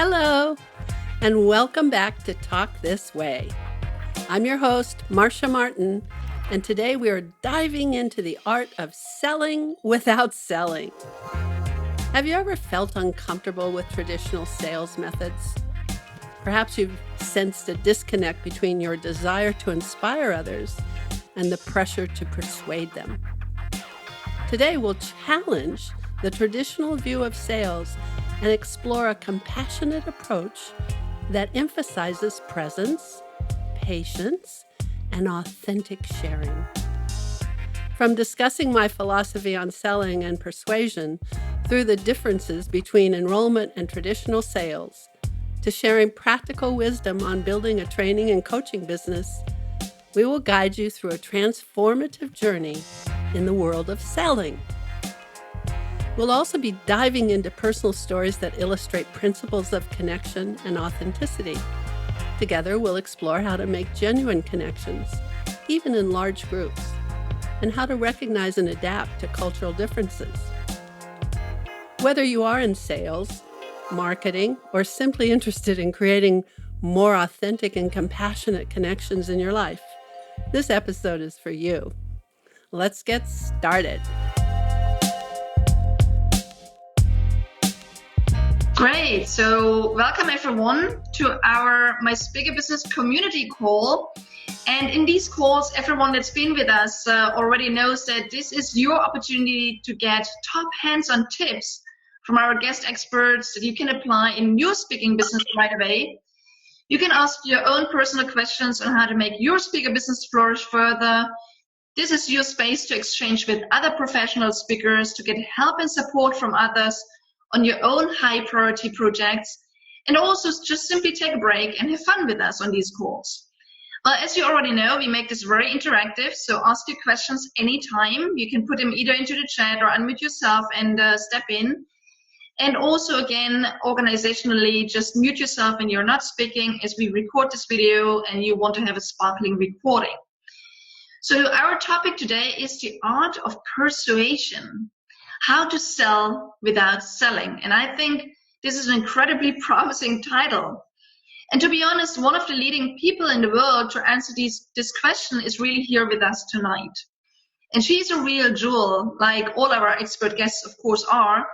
Hello, and welcome back to Talk This Way. I'm your host, Marcia Martin, and today we are diving into the art of selling without selling. Have you ever felt uncomfortable with traditional sales methods? Perhaps you've sensed a disconnect between your desire to inspire others and the pressure to persuade them. Today we'll challenge the traditional view of sales and explore a compassionate approach that emphasizes presence, patience, and authentic sharing. From discussing my philosophy on selling and persuasion through the differences between enrollment and traditional sales, to sharing practical wisdom on building a training and coaching business, we will guide you through a transformative journey in the world of selling. We'll also be diving into personal stories that illustrate principles of connection and authenticity. Together, we'll explore how to make genuine connections, even in large groups, and how to recognize and adapt to cultural differences. Whether you are in sales, marketing, or simply interested in creating more authentic and compassionate connections in your life, this episode is for you. Let's get started. Great. So welcome everyone to our My Bigger Business community call. And in these calls, everyone that's been with us already knows that this is your opportunity to get top hands-on tips from our guest experts that you can apply in your speaking business right away. You can ask your own personal questions on how to make your speaker business flourish further. This is your space to exchange with other professional speakers, to get help and support from others on your own high priority projects, and also just simply take a break and have fun with us on these calls. Well, as you already know, we make this very interactive, so ask your questions anytime. You can put them either into the chat or unmute yourself and step in. And also, again, organizationally, just mute yourself when you're not speaking as we record this video and you want to have a sparkling recording. So our topic today is the art of persuasion. How to sell without selling. And I think this is an incredibly promising title. And to be honest, one of the leading people in the world to answer this question is really here with us tonight. And she's a real jewel, like all our expert guests, of course, are.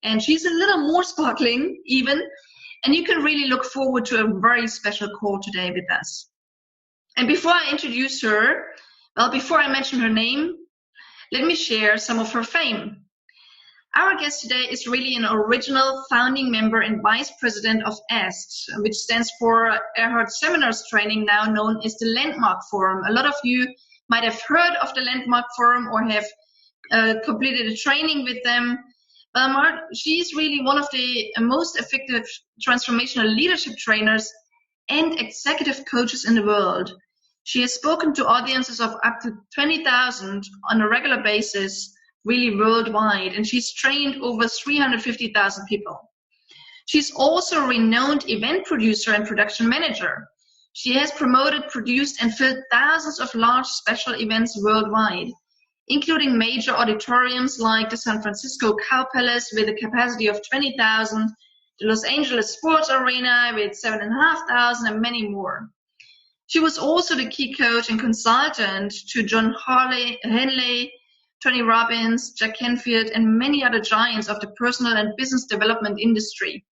And she's a little more sparkling even. And you can really look forward to a very special call today with us. And before I introduce her, before I mention her name, let me share some of her fame. Our guest today is really an original founding member and vice president of AST, which stands for Erhard Seminars Training, now known as the Landmark Forum. A lot of you might have heard of the Landmark Forum or have completed a training with them. She's really one of the most effective transformational leadership trainers and executive coaches in the world. She has spoken to audiences of up to 20,000 on a regular basis, really worldwide, and she's trained over 350,000 people. She's also a renowned event producer and production manager. She has promoted, produced, and filled thousands of large special events worldwide, including major auditoriums like the San Francisco Cow Palace with a capacity of 20,000, the Los Angeles Sports Arena with 7,500, and many more. She was also the key coach and consultant to John Henley, Tony Robbins, Jack Canfield, and many other giants of the personal and business development industry.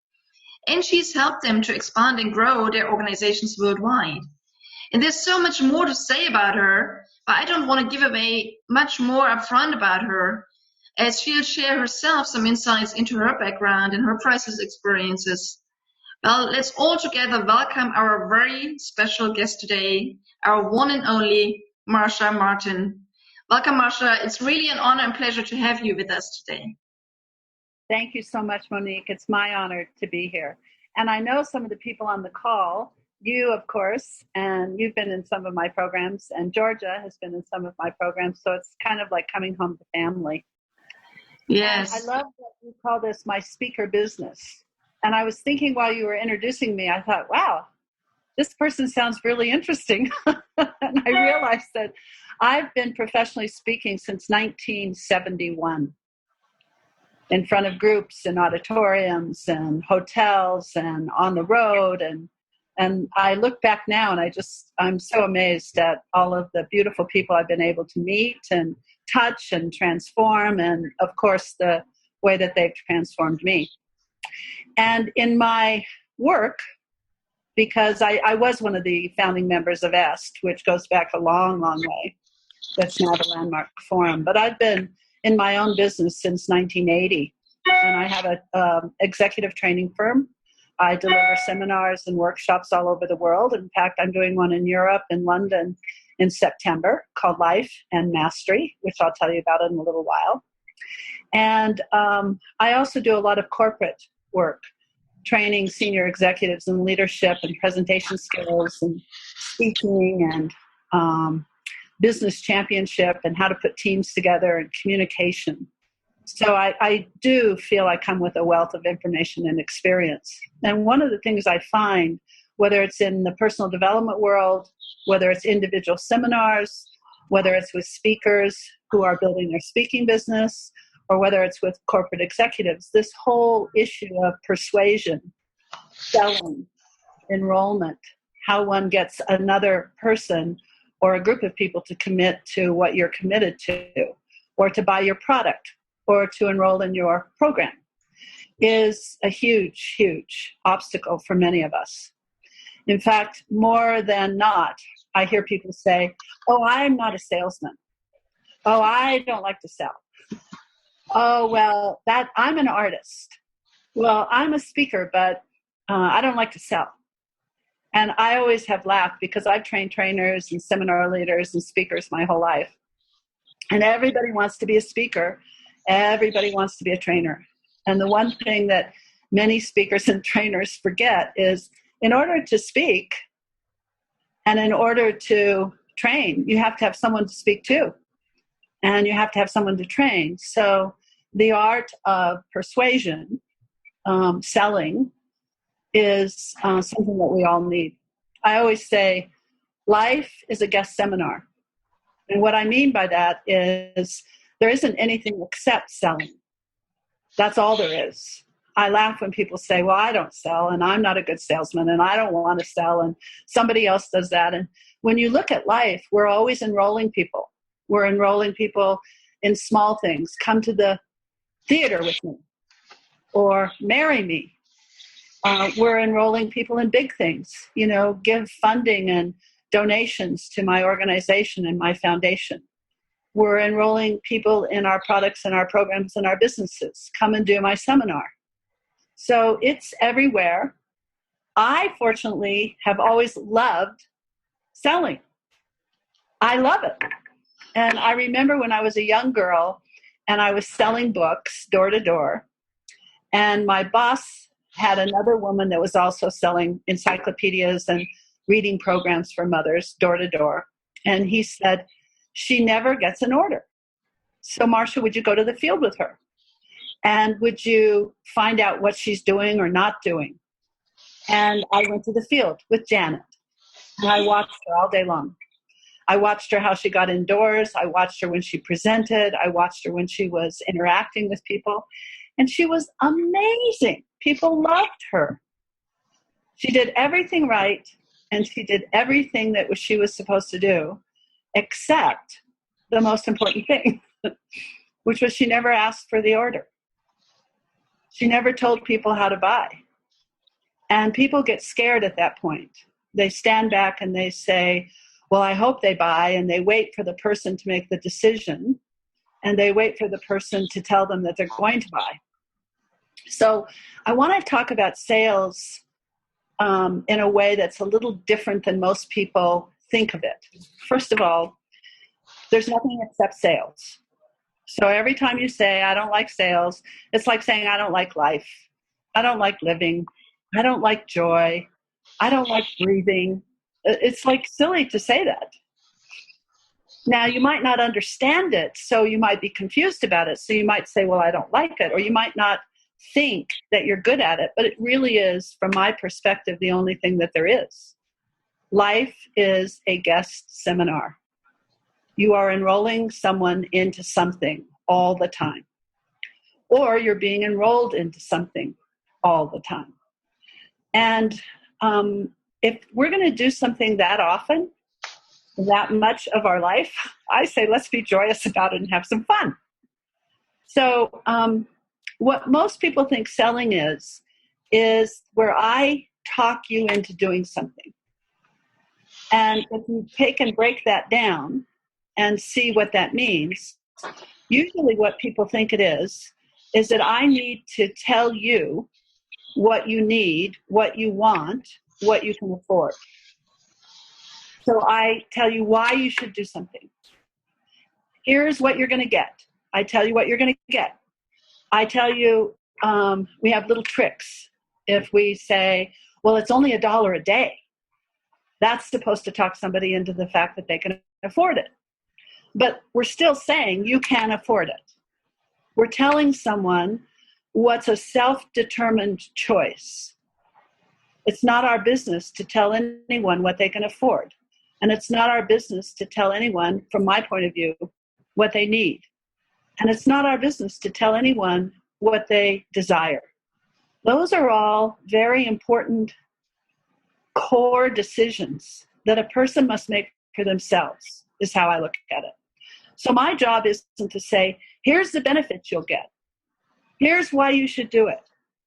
And she's helped them to expand and grow their organizations worldwide. And there's so much more to say about her, but I don't want to give away much more upfront about her, as she'll share herself some insights into her background and her priceless experiences. Well, let's all together welcome our very special guest today, our one and only Marcia Martin. Welcome, Marcia. It's really an honor and pleasure to have you with us today. Thank you so much, Monique. It's my honor to be here. And I know some of the people on the call, you, of course, and you've been in some of my programs, and Georgia has been in some of my programs. So it's kind of like coming home to family. Yes. And I love that you call this my speaker business. And I was thinking while you were introducing me, I thought, wow, this person sounds really interesting. And I realized that I've been professionally speaking since 1971. in front of groups and auditoriums and hotels and on the road. And I look back now and I'm so amazed at all of the beautiful people I've been able to meet and touch and transform. And of course, the way that they've transformed me. And in my work, because I was one of the founding members of EST, which goes back a long, long way. That's now the Landmark Forum. But I've been in my own business since 1980, and I have an executive training firm. I deliver seminars and workshops all over the world. In fact, I'm doing one in Europe, in London, in September, called Life and Mastery, which I'll tell you about in a little while. And I also do a lot of corporate work, training senior executives in leadership and presentation skills and speaking and business championship and how to put teams together and communication. So I do feel I come with a wealth of information and experience. And one of the things I find, whether it's in the personal development world, whether it's individual seminars, whether it's with speakers who are building their speaking business, or whether it's with corporate executives, this whole issue of persuasion, selling, enrollment, how one gets another person or a group of people to commit to what you're committed to, or to buy your product, or to enroll in your program, is a huge, huge obstacle for many of us. In fact, more than not, I hear people say, oh, I'm not a salesman. Oh, I don't like to sell. Oh, well, I'm an artist. Well, I'm a speaker, but I don't like to sell. And I always have laughed because I've trained trainers and seminar leaders and speakers my whole life. And everybody wants to be a speaker. Everybody wants to be a trainer. And the one thing that many speakers and trainers forget is in order to speak and in order to train, you have to have someone to speak to. And you have to have someone to train. So the art of persuasion, selling, is something that we all need. I always say life is a guest seminar. And what I mean by that is there isn't anything except selling. That's all there is. I laugh when people say, well, I don't sell, and I'm not a good salesman, and I don't want to sell, and somebody else does that. And when you look at life, we're always enrolling people. We're enrolling people in small things. Come to the theater with me, or marry me. We're enrolling people in big things, give funding and donations to my organization and my foundation. We're enrolling people in our products and our programs and our businesses. Come and do my seminar. So it's everywhere. I, fortunately, have always loved selling. I love it. And I remember when I was a young girl and I was selling books door to door, and my boss had another woman that was also selling encyclopedias and reading programs for mothers door to door. And he said, she never gets an order. So Marcia, would you go to the field with her? And would you find out what she's doing or not doing? And I went to the field with Janet, and I watched her all day long. I watched her how she got indoors. I watched her when she presented. I watched her when she was interacting with people. And she was amazing. People loved her. She did everything right, and she did everything that she was supposed to do, except the most important thing, which was she never asked for the order. She never told people how to buy. And people get scared at that point. They stand back and they say, well, I hope they buy, and they wait for the person to make the decision, and they wait for the person to tell them that they're going to buy. So I want to talk about sales in a way that's a little different than most people think of it. First of all, there's nothing except sales. So every time you say, I don't like sales, it's like saying, I don't like life. I don't like living. I don't like joy. I don't like breathing. It's like silly to say that. Now, you might not understand it, so you might be confused about it. So you might say, well, I don't like it, or you might not think that you're good at it, but it really is, from my perspective, the only thing that there is. Life is a guest seminar. You are enrolling someone into something all the time. or you're being enrolled into something all the time. And if we're going to do something that often, that much of our life, I say let's be joyous about it and have some fun. So what most people think selling is where I talk you into doing something. And if you take and break that down and see what that means, usually what people think it is that I need to tell you what you need, what you want, what you can afford. So I tell you why you should do something. Here's what you're going to get. I tell you what you're going to get. I tell you, we have little tricks. If we say, well, it's only $1 a day, that's supposed to talk somebody into the fact that they can afford it. But we're still saying you can afford it. We're telling someone what's a self-determined choice. It's not our business to tell anyone what they can afford. And it's not our business to tell anyone, from my point of view, what they need. And it's not our business to tell anyone what they desire. Those are all very important core decisions that a person must make for themselves, is how I look at it. So my job isn't to say, here's the benefits you'll get. Here's why you should do it.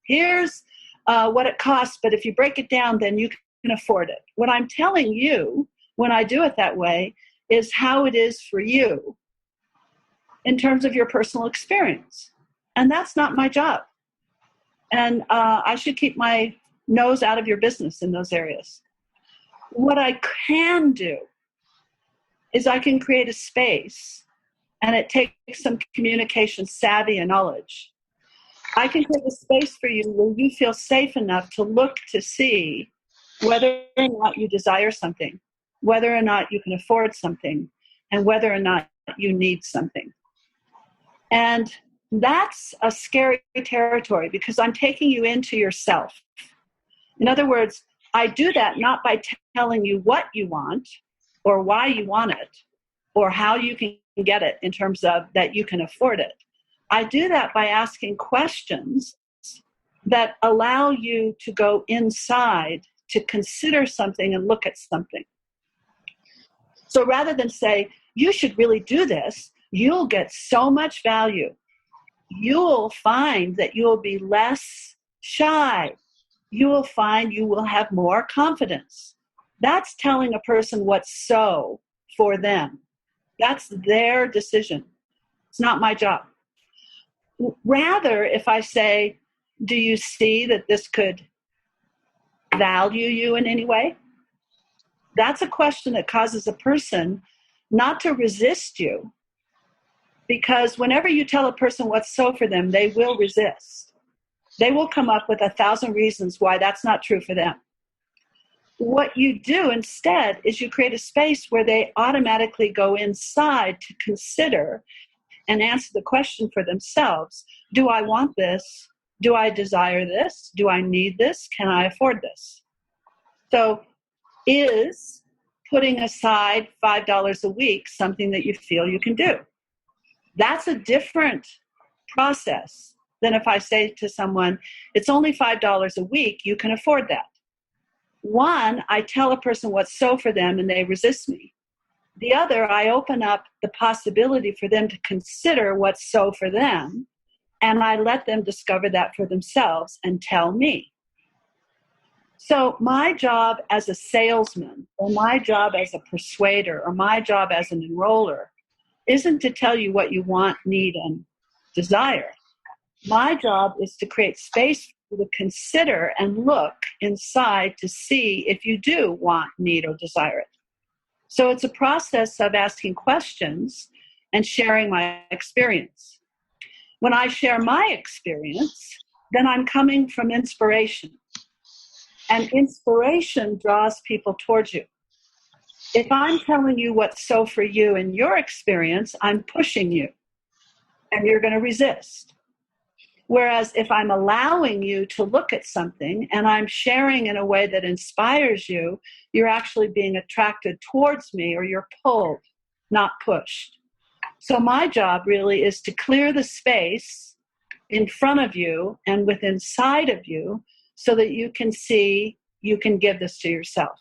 Here's what it costs, but if you break it down, then you can afford it. What I'm telling you when I do it that way is how it is for you in terms of your personal experience. And that's not my job. And I should keep my nose out of your business in those areas. What I can do is I can create a space, and it takes some communication savvy and knowledge. I can create a space for you where you feel safe enough to look to see whether or not you desire something, whether or not you can afford something, and whether or not you need something. And that's a scary territory because I'm taking you into yourself. In other words, I do that not by telling you what you want or why you want it or how you can get it in terms of that you can afford it. I do that by asking questions that allow you to go inside to consider something and look at something. So rather than say, you should really do this, you'll get so much value. You'll find that you'll be less shy. You will find you will have more confidence. That's telling a person what's so for them. That's their decision. It's not my job. Rather, if I say, do you see that this could value you in any way? That's a question that causes a person not to resist you, because whenever you tell a person what's so for them, they will resist. They will come up with 1,000 reasons why that's not true for them. What you do instead is you create a space where they automatically go inside to consider and answer the question for themselves. Do I want this? Do I desire this? Do I need this? Can I afford this? So is putting aside $5 a week something that you feel you can do? That's a different process than if I say to someone, it's only $5 a week, you can afford that. One, I tell a person what's so for them and they resist me. The other, I open up the possibility for them to consider what's so for them, and I let them discover that for themselves and tell me. So my job as a salesman, or my job as a persuader, or my job as an enroller isn't to tell you what you want, need, and desire. My job is to create space for you to consider and look inside to see if you do want, need, or desire it. So it's a process of asking questions and sharing my experience. When I share my experience, then I'm coming from inspiration. And inspiration draws people towards you. If I'm telling you what's so for you in your experience, I'm pushing you, and you're going to resist. Whereas if I'm allowing you to look at something and I'm sharing in a way that inspires you, you're actually being attracted towards me, or you're pulled, not pushed. So my job really is to clear the space in front of you and with inside of you so that you can see you can give this to yourself.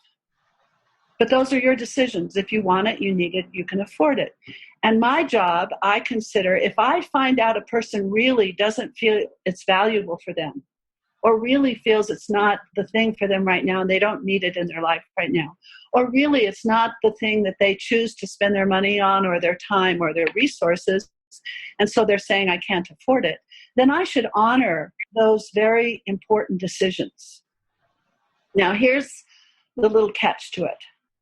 But those are your decisions. If you want it, you need it, you can afford it. And my job, I consider, if I find out a person really doesn't feel it's valuable for them, or really feels it's not the thing for them right now and they don't need it in their life right now, or really it's not the thing that they choose to spend their money on or their time or their resources, and so they're saying I can't afford it, then I should honor those very important decisions. Now here's the little catch to it.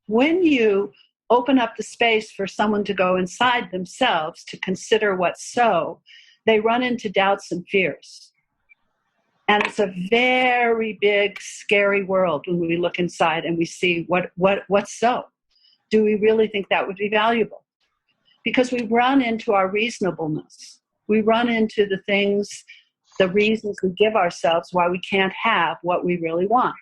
When you open up the space for someone to go inside themselves to consider what's so, they run into doubts and fears. And it's a very big, scary world when we look inside and we see what's so. Do we really think that would be valuable? Because we run into our reasonableness. We run into the things, the reasons we give ourselves why we can't have what we really want.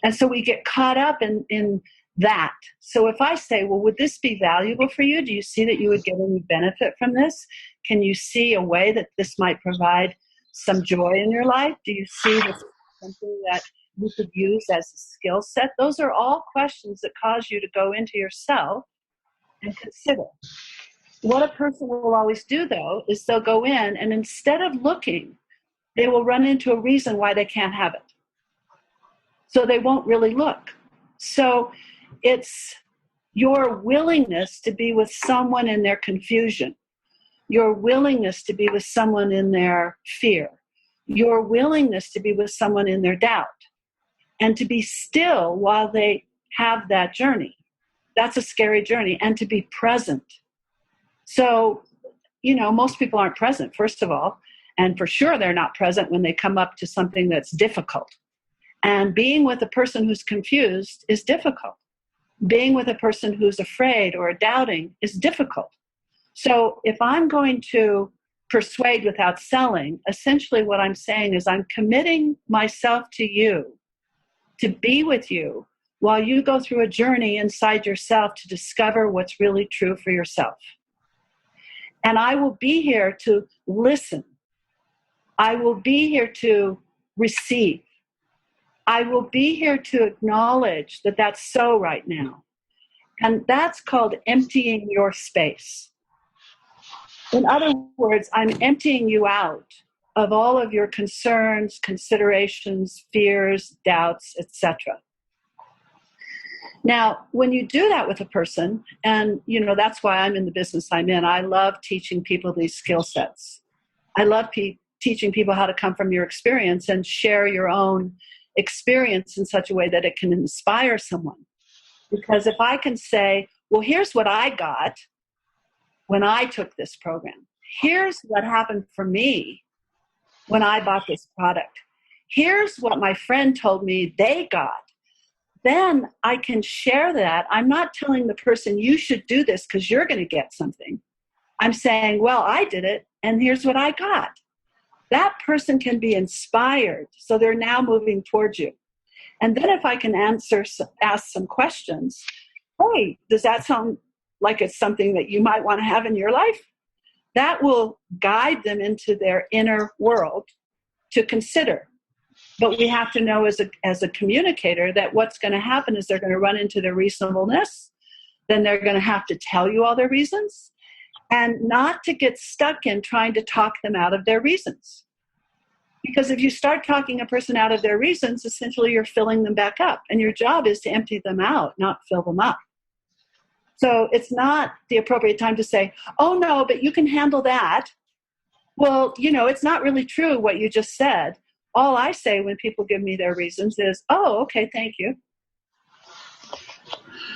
And so we get caught up in that. So if I say, well, would this be valuable for you? Do you see that you would get any benefit from this? Can you see a way that this might provide some joy in your life? Do you see this as something that you could use as a skill set? Those are all questions that cause you to go into yourself and consider. What a person will always do, though, is they'll go in and instead of looking, they will run into a reason why they can't have it. So they won't really look. So it's your willingness to be with someone in their confusion, your willingness to be with someone in their fear, your willingness to be with someone in their doubt, and to be still while they have that journey. That's a scary journey, and to be present. So, most people aren't present, first of all, and for sure they're not present when they come up to something that's difficult. And being with a person who's confused is difficult. Being with a person who's afraid or doubting is difficult. So if I'm going to persuade without selling, essentially what I'm saying is I'm committing myself to you, to be with you, while you go through a journey inside yourself to discover what's really true for yourself. And I will be here to listen. I will be here to receive. I will be here to acknowledge that that's so right now. And that's called emptying your space. In other words, I'm emptying you out of all of your concerns, considerations, fears, doubts, etc. Now, when you do that with a person, and that's why I'm in the business I'm in, I love teaching people these skill sets. I love teaching people how to come from your experience and share your own experience in such a way that it can inspire someone. Because if I can say, well, here's what I got when I took this program. Here's what happened for me when I bought this product. Here's what my friend told me they got. Then I can share that. I'm not telling the person you should do this because you're going to get something. I'm saying, well, I did it and here's what I got. That person can be inspired. So they're now moving towards you. And then if I can ask some questions, hey, does that sound like it's something that you might want to have in your life? That will guide them into their inner world to consider. But we have to know as a communicator that what's going to happen is they're going to run into their reasonableness. Then they're going to have to tell you all their reasons and not to get stuck in trying to talk them out of their reasons. Because if you start talking a person out of their reasons, essentially you're filling them back up. And your job is to empty them out, not fill them up. So it's not the appropriate time to say, oh, no, but you can handle that. Well, it's not really true what you just said. All I say when people give me their reasons is, oh, okay, thank you.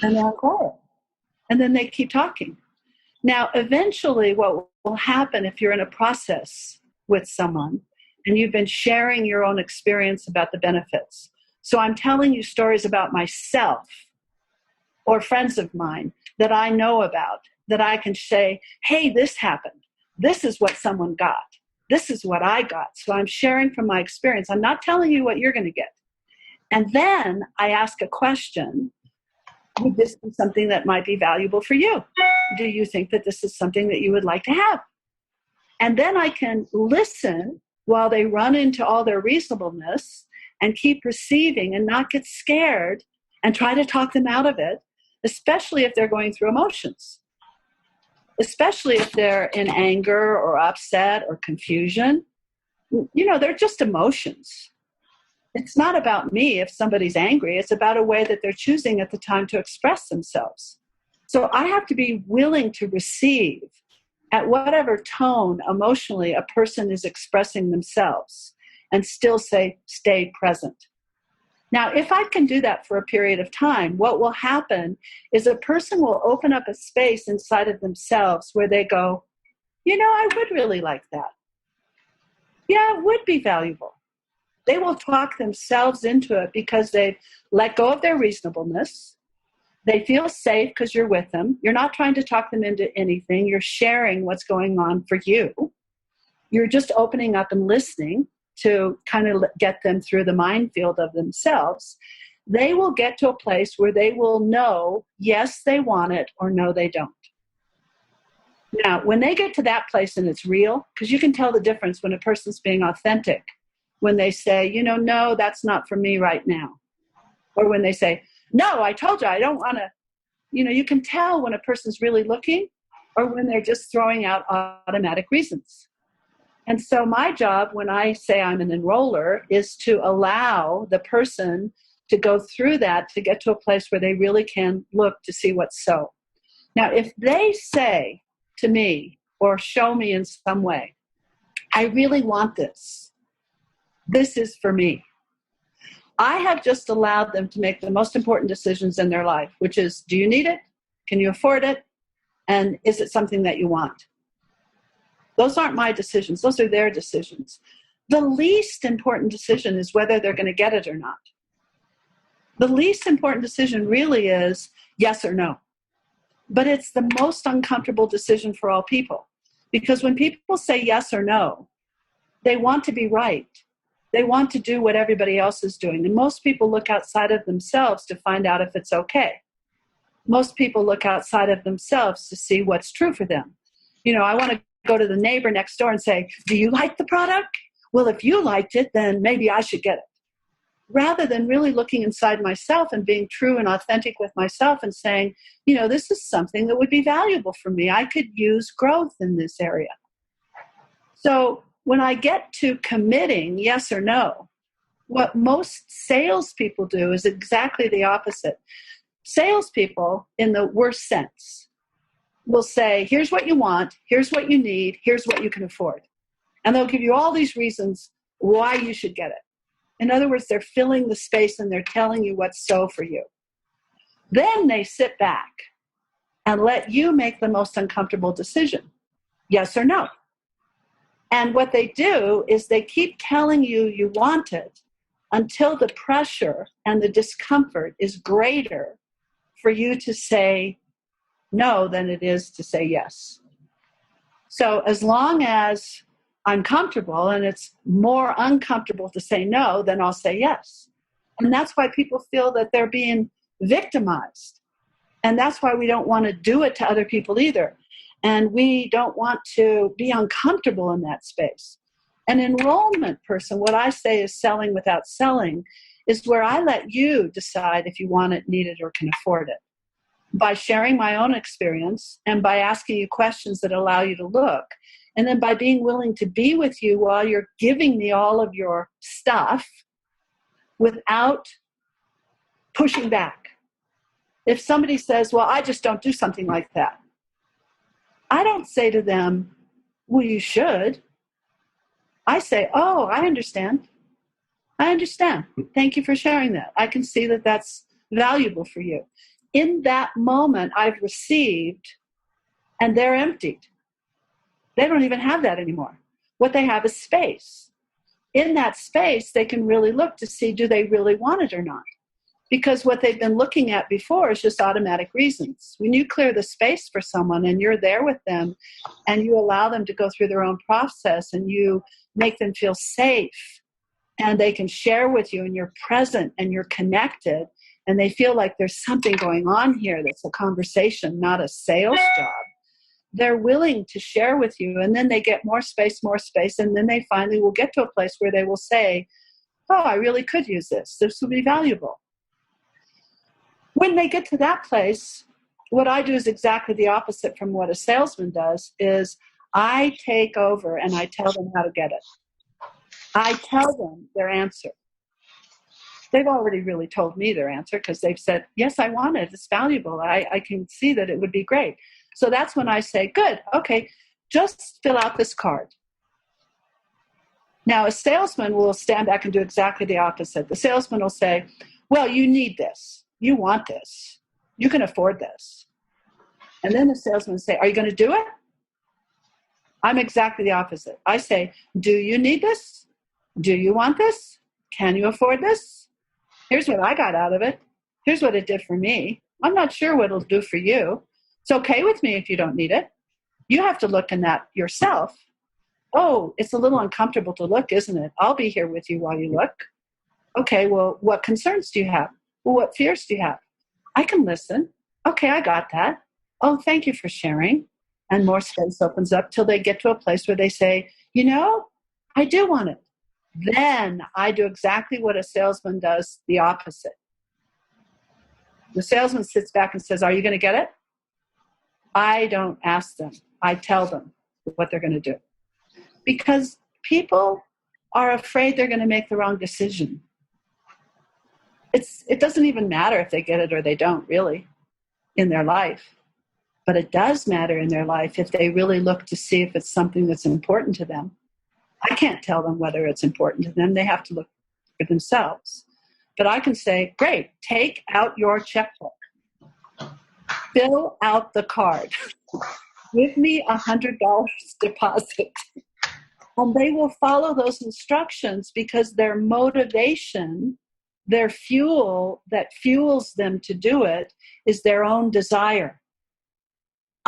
And they're quiet. And then they keep talking. Now, eventually what will happen if you're in a process with someone and you've been sharing your own experience about the benefits. So I'm telling you stories about myself or friends of mine that I know about, that I can say, hey, this happened. This is what someone got. This is what I got. So I'm sharing from my experience. I'm not telling you what you're going to get. And then I ask a question. Would this be something that might be valuable for you? Do you think that this is something that you would like to have? And then I can listen while they run into all their reasonableness and keep receiving and not get scared and try to talk them out of it, especially if they're going through emotions, especially if they're in anger or upset or confusion. They're just emotions. It's not about me if somebody's angry. It's about a way that they're choosing at the time to express themselves. So I have to be willing to receive at whatever tone emotionally a person is expressing themselves and still stay present. Now, if I can do that for a period of time, what will happen is a person will open up a space inside of themselves where they go, I would really like that. Yeah, it would be valuable. They will talk themselves into it because they've let go of their reasonableness. They feel safe because you're with them. You're not trying to talk them into anything. You're sharing what's going on for you. You're just opening up and listening to kind of get them through the minefield of themselves. They will get to a place where they will know, yes, they want it, or no, they don't. Now, when they get to that place and it's real, because you can tell the difference when a person's being authentic, when they say, no, that's not for me right now. Or when they say, no, I told you, I don't want to, you can tell when a person's really looking or when they're just throwing out automatic reasons. And so my job when I say I'm an enroller is to allow the person to go through that to get to a place where they really can look to see what's so. Now, if they say to me or show me in some way, I really want this. This is for me. I have just allowed them to make the most important decisions in their life, which is, do you need it? Can you afford it? And is it something that you want? Those aren't my decisions. Those are their decisions. The least important decision is whether they're going to get it or not. The least important decision really is yes or no. But it's the most uncomfortable decision for all people. Because when people say yes or no, they want to be right. They want to do what everybody else is doing. And most people look outside of themselves to find out if it's okay. Most people look outside of themselves to see what's true for them. I want to go to the neighbor next door and say, do you like the product? Well, if you liked it, then maybe I should get it. Rather than really looking inside myself and being true and authentic with myself and saying, this is something that would be valuable for me. I could use growth in this area. So when I get to committing yes or no, what most salespeople do is exactly the opposite. Salespeople, in the worst sense, will say, here's what you want, here's what you need, here's what you can afford. And they'll give you all these reasons why you should get it. In other words, they're filling the space and they're telling you what's so for you. Then they sit back and let you make the most uncomfortable decision, yes or no. And what they do is they keep telling you you want it until the pressure and the discomfort is greater for you to say no than it is to say yes. So as long as I'm comfortable and it's more uncomfortable to say no, then I'll say yes. And that's why people feel that they're being victimized. And that's why we don't want to do it to other people either. And we don't want to be uncomfortable in that space. An enrollment person, what I say is selling without selling, is where I let you decide if you want it, need it, or can afford it. By sharing my own experience and by asking you questions that allow you to look. And then by being willing to be with you while you're giving me all of your stuff without pushing back. If somebody says, well, I just don't do something like that, I don't say to them, well, you should. I say, oh, I understand. I understand. Thank you for sharing that. I can see that that's valuable for you. In that moment, I've received, and they're emptied. They don't even have that anymore. What they have is space. In that space, they can really look to see, do they really want it or not? Because what they've been looking at before is just automatic reasons. When you clear the space for someone and you're there with them and you allow them to go through their own process and you make them feel safe and they can share with you and you're present and you're connected and they feel like there's something going on here that's a conversation, not a sales job, they're willing to share with you, and then they get more space, and then they finally will get to a place where they will say, oh, I really could use this. This would be valuable. When they get to that place, what I do is exactly the opposite from what a salesman does, is I take over and I tell them how to get it. I tell them their answer. They've already really told me their answer because they've said, yes, I want it. It's valuable. I can see that it would be great. So that's when I say, good, okay, just fill out this card. Now, a salesman will stand back and do exactly the opposite. The salesman will say, well, you need this. You want this. You can afford this. And then the salesman will say, are you going to do it? I'm exactly the opposite. I say, do you need this? Do you want this? Can you afford this? Here's what I got out of it. Here's what it did for me. I'm not sure what it'll do for you. It's okay with me if you don't need it. You have to look in that yourself. Oh, it's a little uncomfortable to look, isn't it? I'll be here with you while you look. Okay, well, what concerns do you have? Well, what fears do you have? I can listen. Okay, I got that. Oh, thank you for sharing. And more space opens up till they get to a place where they say, you know, I do want it. Then I do exactly what a salesman does, the opposite. The salesman sits back and says, are you going to get it? I don't ask them. I tell them what they're going to do. Because people are afraid they're going to make the wrong decision. It doesn't even matter if they get it or they don't, really, in their life. But it does matter in their life if they really look to see if it's something that's important to them. I can't tell them whether it's important to them. They have to look for themselves. But I can say, great, take out your checkbook. Fill out the card. Give me $100 deposit. And they will follow those instructions because their motivation, their fuel that fuels them to do it is their own desire.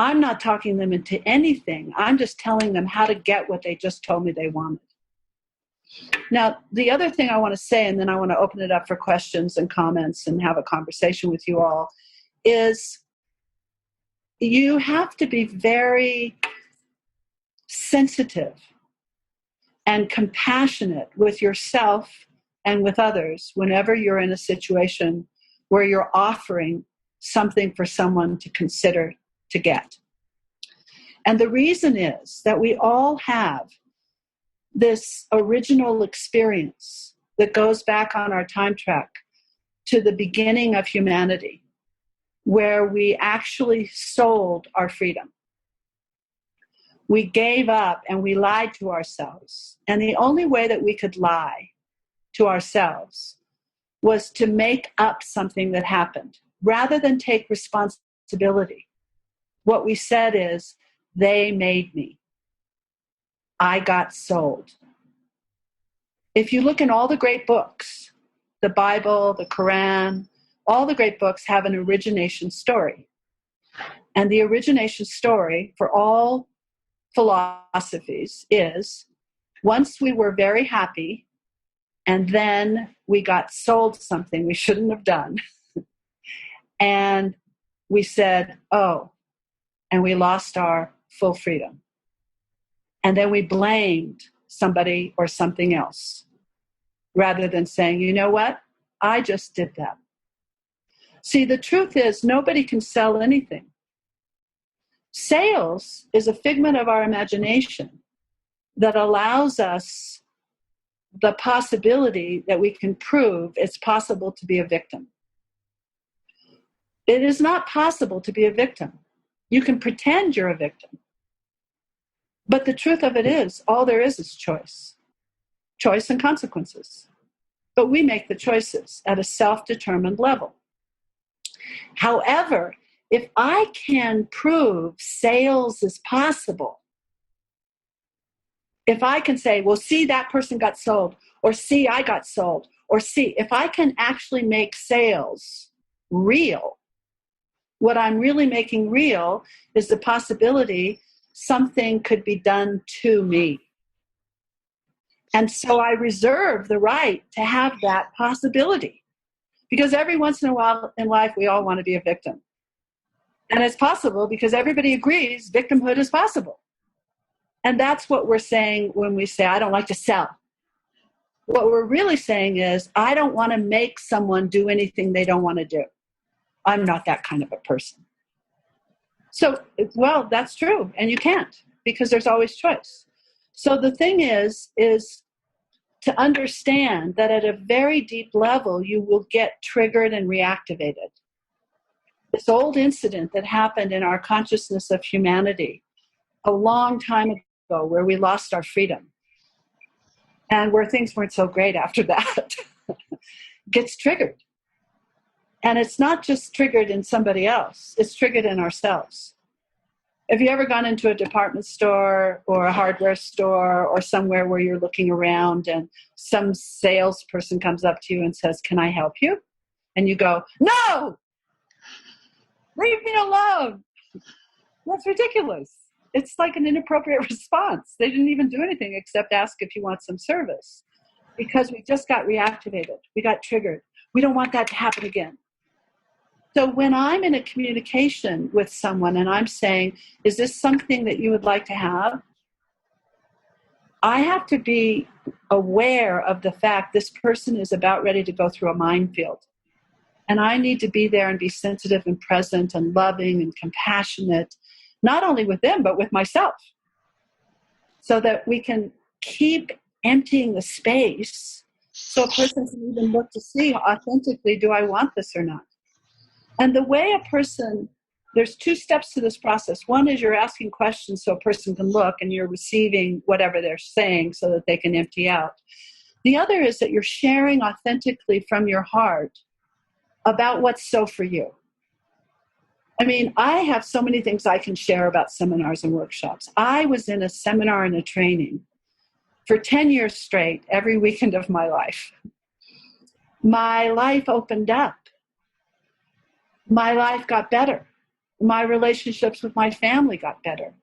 I'm not talking them into anything. I'm just telling them how to get what they just told me they wanted. Now, the other thing I want to say, and then I want to open it up for questions and comments and have a conversation with you all, is you have to be very sensitive and compassionate with yourself and with others whenever you're in a situation where you're offering something for someone to consider to get. And the reason is that we all have this original experience that goes back on our time track to the beginning of humanity, where we actually sold our freedom. We gave up and we lied to ourselves. And the only way that we could lie to ourselves was to make up something that happened rather than take responsibility. What we said is, they made me. I got sold. If you look in all the great books, the Bible, the Quran, all the great books have an origination story. And the origination story for all philosophies is, once we were very happy, and then we got sold something we shouldn't have done. And we said, oh, and we lost our full freedom. And then we blamed somebody or something else, rather than saying, you know what? I just did that. See, the truth is, nobody can sell anything. Sales is a figment of our imagination that allows us the possibility that we can prove it's possible to be a victim. It is not possible to be a victim. You can pretend you're a victim. But the truth of it is, all there is choice. Choice and consequences. But we make the choices at a self-determined level. However, if I can prove sales is possible, if I can say, well, see, that person got sold, or see, I got sold, or see, if I can actually make sales real, what I'm really making real is the possibility something could be done to me. And so I reserve the right to have that possibility. Because every once in a while in life, we all want to be a victim. And it's possible because everybody agrees victimhood is possible. And that's what we're saying when we say, I don't like to sell. What we're really saying is, I don't want to make someone do anything they don't want to do. I'm not that kind of a person. So, well, that's true. And you can't, because there's always choice. So the thing is to understand that at a very deep level, you will get triggered and reactivated. This old incident that happened in our consciousness of humanity a long time ago, where we lost our freedom and where things weren't so great after that, gets triggered. And it's not just triggered in somebody else, it's triggered in ourselves. Have you ever gone into a department store or a hardware store or somewhere where you're looking around and some salesperson comes up to you and says, "Can I help you?" And you go, "No! Leave me alone." That's ridiculous. It's like an inappropriate response. They didn't even do anything except ask if you want some service, because we just got reactivated. We got triggered. We don't want that to happen again. So when I'm in a communication with someone and I'm saying, is this something that you would like to have? I have to be aware of the fact this person is about ready to go through a minefield. And I need to be there and be sensitive and present and loving and compassionate, not only with them, but with myself, so that we can keep emptying the space so a person can even look to see authentically, do I want this or not? And the way a person, there's two steps to this process. One is you're asking questions so a person can look and you're receiving whatever they're saying so that they can empty out. The other is that you're sharing authentically from your heart about what's so for you. I mean, I have so many things I can share about seminars and workshops. I was in a seminar and a training for 10 years straight, every weekend of my life. My life opened up. My life got better. My relationships with my family got better.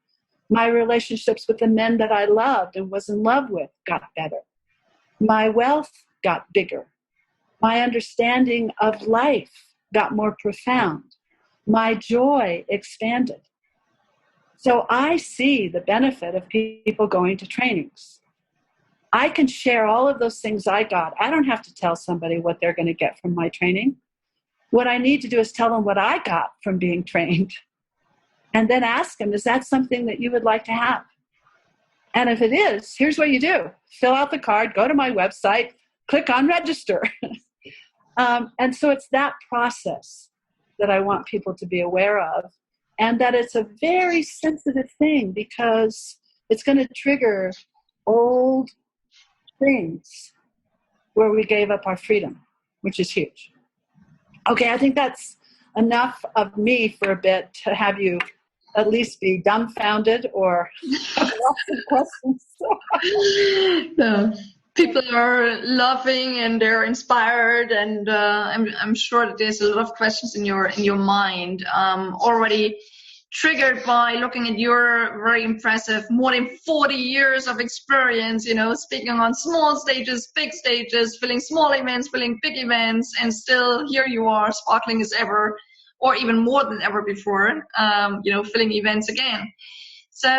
My relationships with the men that I loved and was in love with got better. My wealth got bigger. My understanding of life got more profound. My joy expanded. So I see the benefit of people going to trainings. I can share all of those things I got. I don't have to tell somebody what they're going to get from my training. What I need to do is tell them what I got from being trained, and then ask them, is that something that you would like to have? And if it is, here's what you do. Fill out the card, go to my website, click on register. And so it's that process that I want people to be aware of, and that it's a very sensitive thing because it's going to trigger old things where we gave up our freedom, which is huge. Okay, I think that's enough of me for a bit to have you at least be dumbfounded or have lots of questions. No. People are laughing and they're inspired, and I'm sure that there's a lot of questions in your mind already triggered by looking at your very impressive more than 40 years of experience, speaking on small stages, big stages, filling small events, filling big events, and still here you are, sparkling as ever, or even more than ever before, filling events again. So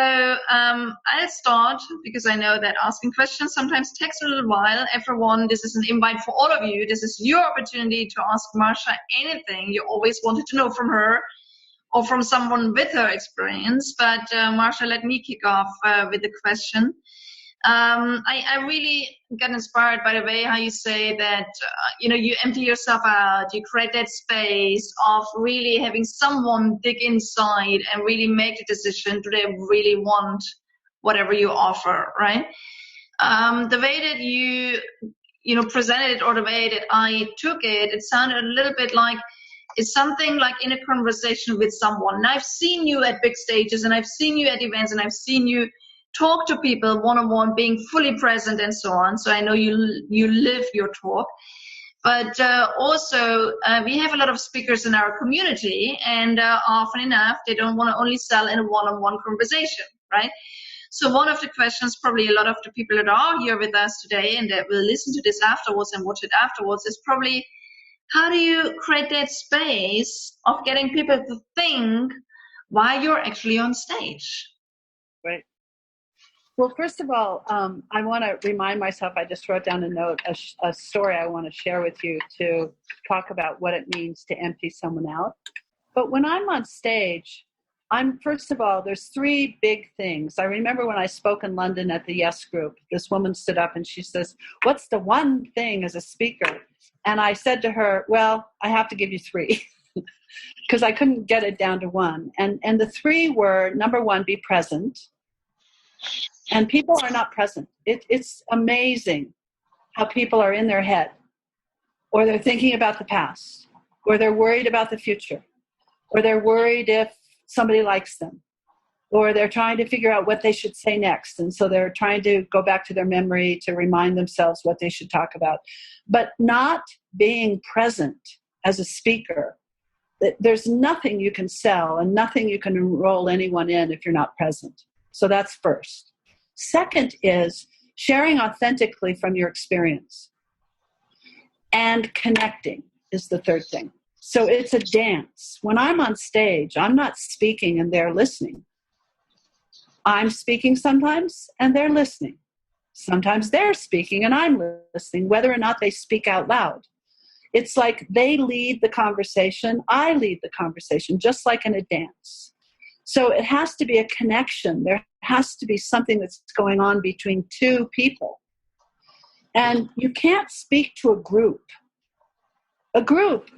I'll start, because I know that asking questions sometimes takes a little while. Everyone, this is an invite for all of you. This is your opportunity to ask Marcia anything you always wanted to know from her, or from someone with her experience. But Marcia, let me kick off with the question. I really got inspired by the way how you say that, you empty yourself out, you create that space of really having someone dig inside and really make the decision, do they really want whatever you offer, right? The way that you presented it, or the way that I took it, it sounded a little bit like, it's something like in a conversation with someone. And I've seen you at big stages, and I've seen you at events, and I've seen you talk to people one-on-one, being fully present and so on. So I know you live your talk. But also, we have a lot of speakers in our community, and often enough, they don't want to only sell in a one-on-one conversation, right? So one of the questions probably a lot of the people that are here with us today and that will listen to this afterwards and watch it afterwards is probably, how do you create that space of getting people to think while you're actually on stage? Right. Well, first of all, I want to remind myself, I just wrote down a note, a story I want to share with you to talk about what it means to empty someone out. But when I'm on stage, first of all, there's three big things. I remember when I spoke in London at the Yes Group, this woman stood up and she says, "What's the one thing as a speaker?" And I said to her, "Well, I have to give you three," because I couldn't get it down to one. And the three were, number one, be present. And people are not present. It's amazing how people are in their head, or they're thinking about the past, or they're worried about the future, or they're worried if somebody likes them, or they're trying to figure out what they should say next. And so they're trying to go back to their memory to remind themselves what they should talk about. But not being present as a speaker, there's nothing you can sell and nothing you can enroll anyone in if you're not present. So that's first. Second is sharing authentically from your experience. And connecting is the third thing. So it's a dance. When I'm on stage, I'm not speaking and they're listening. I'm speaking sometimes and they're listening. Sometimes they're speaking and I'm listening, whether or not they speak out loud. It's like they lead the conversation, I lead the conversation, just like in a dance. So it has to be a connection. There has to be something that's going on between two people. And you can't speak to a group.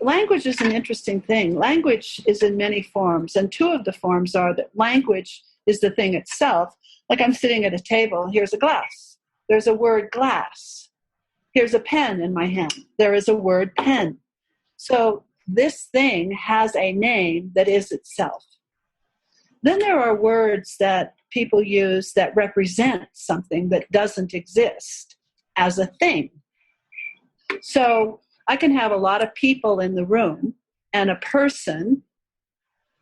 Language is an interesting thing. Language is in many forms, and two of the forms are that language is the thing itself. Like I'm sitting at a table, and here's a glass. There's a word glass. Here's a pen in my hand. There is a word pen. So this thing has a name that is itself. Then there are words that people use that represent something that doesn't exist as a thing. So I can have a lot of people in the room, and a person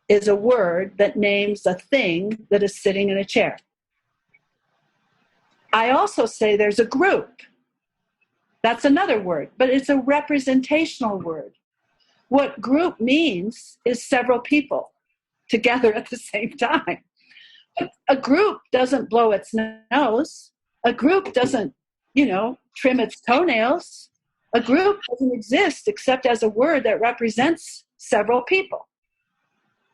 is a word that names a thing that is sitting in a chair. I also say there's a group. That's another word, but it's a representational word. What group means is several people together at the same time. A group doesn't blow its nose. A group doesn't, trim its toenails. A group doesn't exist except as a word that represents several people.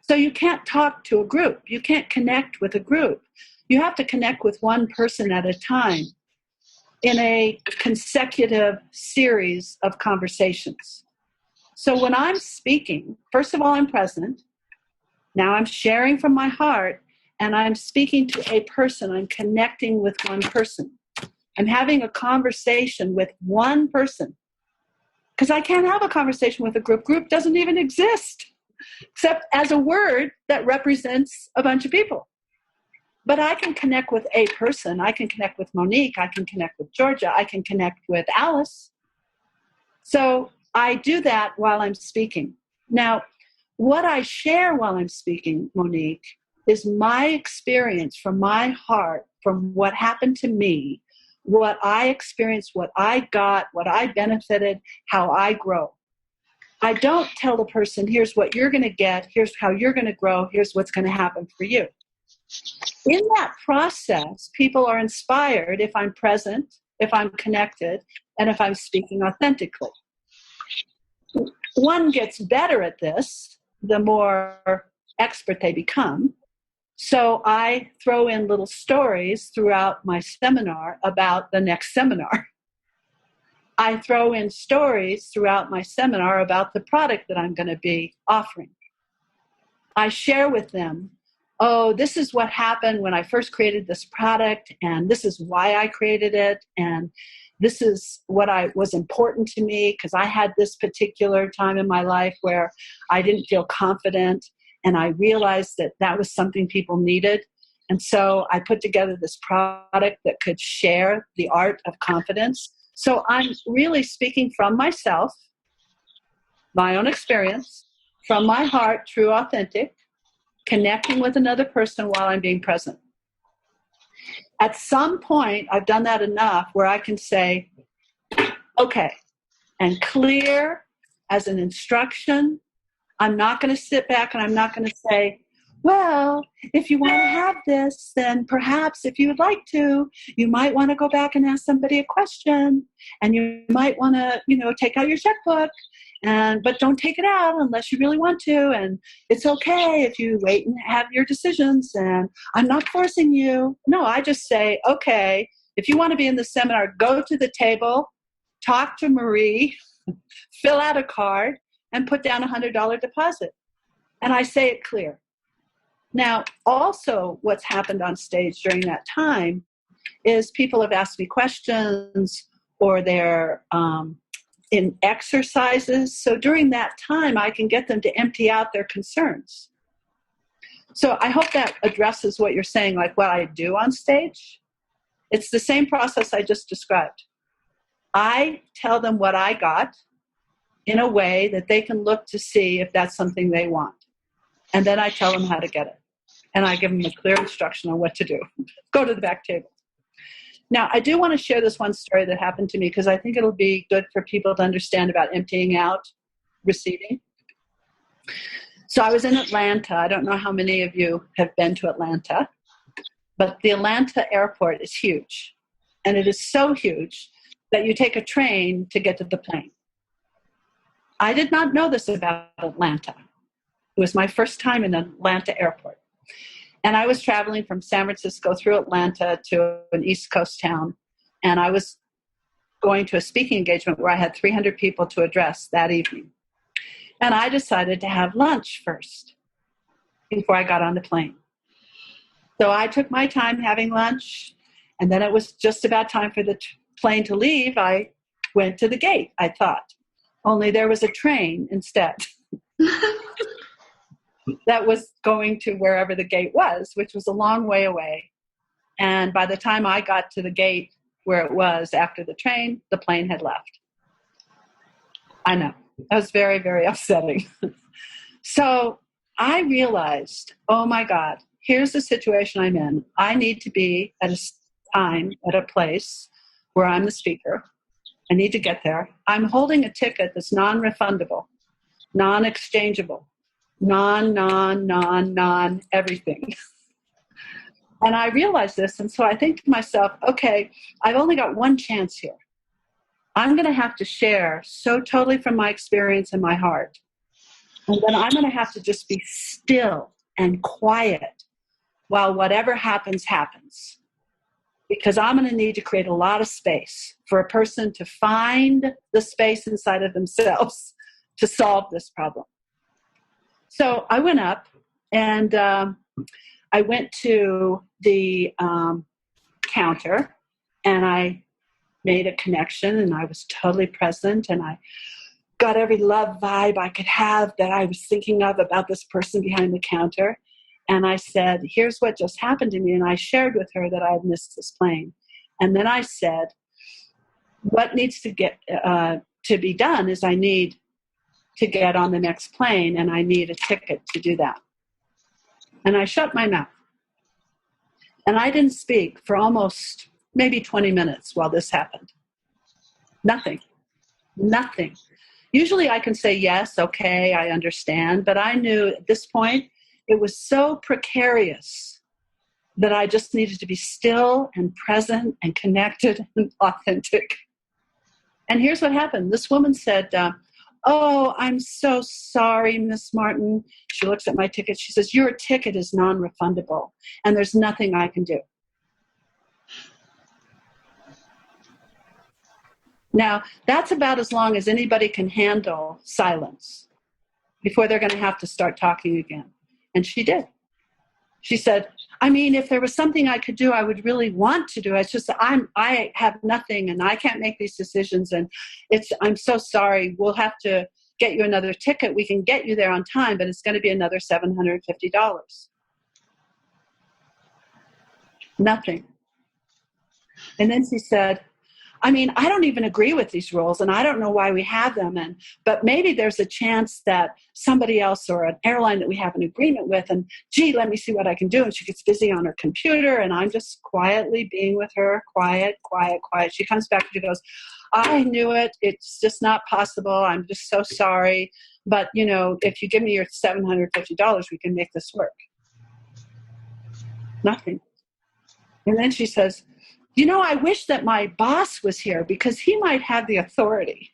So you can't talk to a group. You can't connect with a group. You have to connect with one person at a time in a consecutive series of conversations. So when I'm speaking, first of all, I'm present. Now I'm sharing from my heart, and I'm speaking to a person. I'm connecting with one person. I'm having a conversation with one person. Because I can't have a conversation with a group. Group doesn't even exist, except as a word that represents a bunch of people. But I can connect with a person. I can connect with Monique. I can connect with Georgia. I can connect with Alice. So I do that while I'm speaking. Now, what I share while I'm speaking, Monique, is my experience from my heart, from what happened to me, what I experienced, what I got, what I benefited, how I grow. I don't tell the person, here's what you're going to get, here's how you're going to grow, here's what's going to happen for you. In that process, people are inspired if I'm present, if I'm connected, and if I'm speaking authentically. One gets better at this the more expert they become. So I throw in little stories throughout my seminar about the next seminar. I throw in stories throughout my seminar about the product that I'm going to be offering. I share with them, oh, this is what happened when I first created this product, and this is why I created it, and this is what was important to me because I had this particular time in my life where I didn't feel confident, and I realized that that was something people needed. And so I put together this product that could share the art of confidence. So I'm really speaking from myself, my own experience, from my heart, true, authentic, connecting with another person while I'm being present. At some point, I've done that enough where I can say, okay, and clear as an instruction. I'm not going to sit back and I'm not going to say, well, if you want to have this, then perhaps if you would like to, you might want to go back and ask somebody a question, and you might want to, take out your checkbook, but don't take it out unless you really want to. And it's okay if you wait and have your decisions, and I'm not forcing you. No, I just say, okay, if you want to be in the seminar, go to the table, talk to Marie, fill out a card, and put down a $100 deposit. And I say it clear. Now, also what's happened on stage during that time is people have asked me questions, or they're in exercises. So during that time, I can get them to empty out their concerns. So I hope that addresses what you're saying, like what I do on stage. It's the same process I just described. I tell them what I got in a way that they can look to see if that's something they want. And then I tell them how to get it. And I give them a clear instruction on what to do. Go to the back table. Now, I do want to share this one story that happened to me, because I think it'll be good for people to understand about emptying out, receiving. So I was in Atlanta. I don't know how many of you have been to Atlanta, but the Atlanta airport is huge. And it is so huge that you take a train to get to the plane. I did not know this about Atlanta. It was my first time in Atlanta airport. And I was traveling from San Francisco through Atlanta to an East Coast town. And I was going to a speaking engagement where I had 300 people to address that evening. And I decided to have lunch first before I got on the plane. So I took my time having lunch. And then it was just about time for the plane to leave. I went to the gate, I thought. Only there was a train instead. That was going to wherever the gate was, which was a long way away. And by the time I got to the gate where it was after the train, the plane had left. I know. That was very, very upsetting. So I realized, oh my God, here's the situation I'm in. I need to be at a time, at a place where I'm the speaker. I need to get there. I'm holding a ticket that's non-refundable, non-exchangeable. Non, everything. And I realized this, and so I think to myself, okay, I've only got one chance here. I'm going to have to share so totally from my experience and my heart. And then I'm going to have to just be still and quiet while whatever happens, happens. Because I'm going to need to create a lot of space for a person to find the space inside of themselves to solve this problem. So I went up, and I went to the counter, and I made a connection, and I was totally present, and I got every love vibe I could have that I was thinking of about this person behind the counter. And I said, here's what just happened to me. And I shared with her that I had missed this plane. And then I said, what needs to get to be done is I need to get on the next plane, and I need a ticket to do that. And I shut my mouth. And I didn't speak for almost maybe 20 minutes while this happened. Nothing. Usually I can say, yes, okay, I understand. But I knew at this point it was so precarious that I just needed to be still and present and connected and authentic. And here's what happened. This woman said, oh, I'm so sorry, Miss Martin. She looks at my ticket. She says, your ticket is non-refundable, and there's nothing I can do. Now, that's about as long as anybody can handle silence before they're going to have to start talking again. And she did. She said, I mean, if there was something I could do, I would really want to do. It's just I have nothing, and I can't make these decisions, and I'm so sorry. We'll have to get you another ticket. We can get you there on time, but it's going to be another $750. Nothing. And then she said, I mean, I don't even agree with these rules, and I don't know why we have them. But maybe there's a chance that somebody else or an airline that we have an agreement with, and gee, let me see what I can do. And she gets busy on her computer, and I'm just quietly being with her, quiet. She comes back and she goes, I knew it. It's just not possible. I'm just so sorry. But, if you give me your $750, we can make this work. Nothing. And then she says, I wish that my boss was here because he might have the authority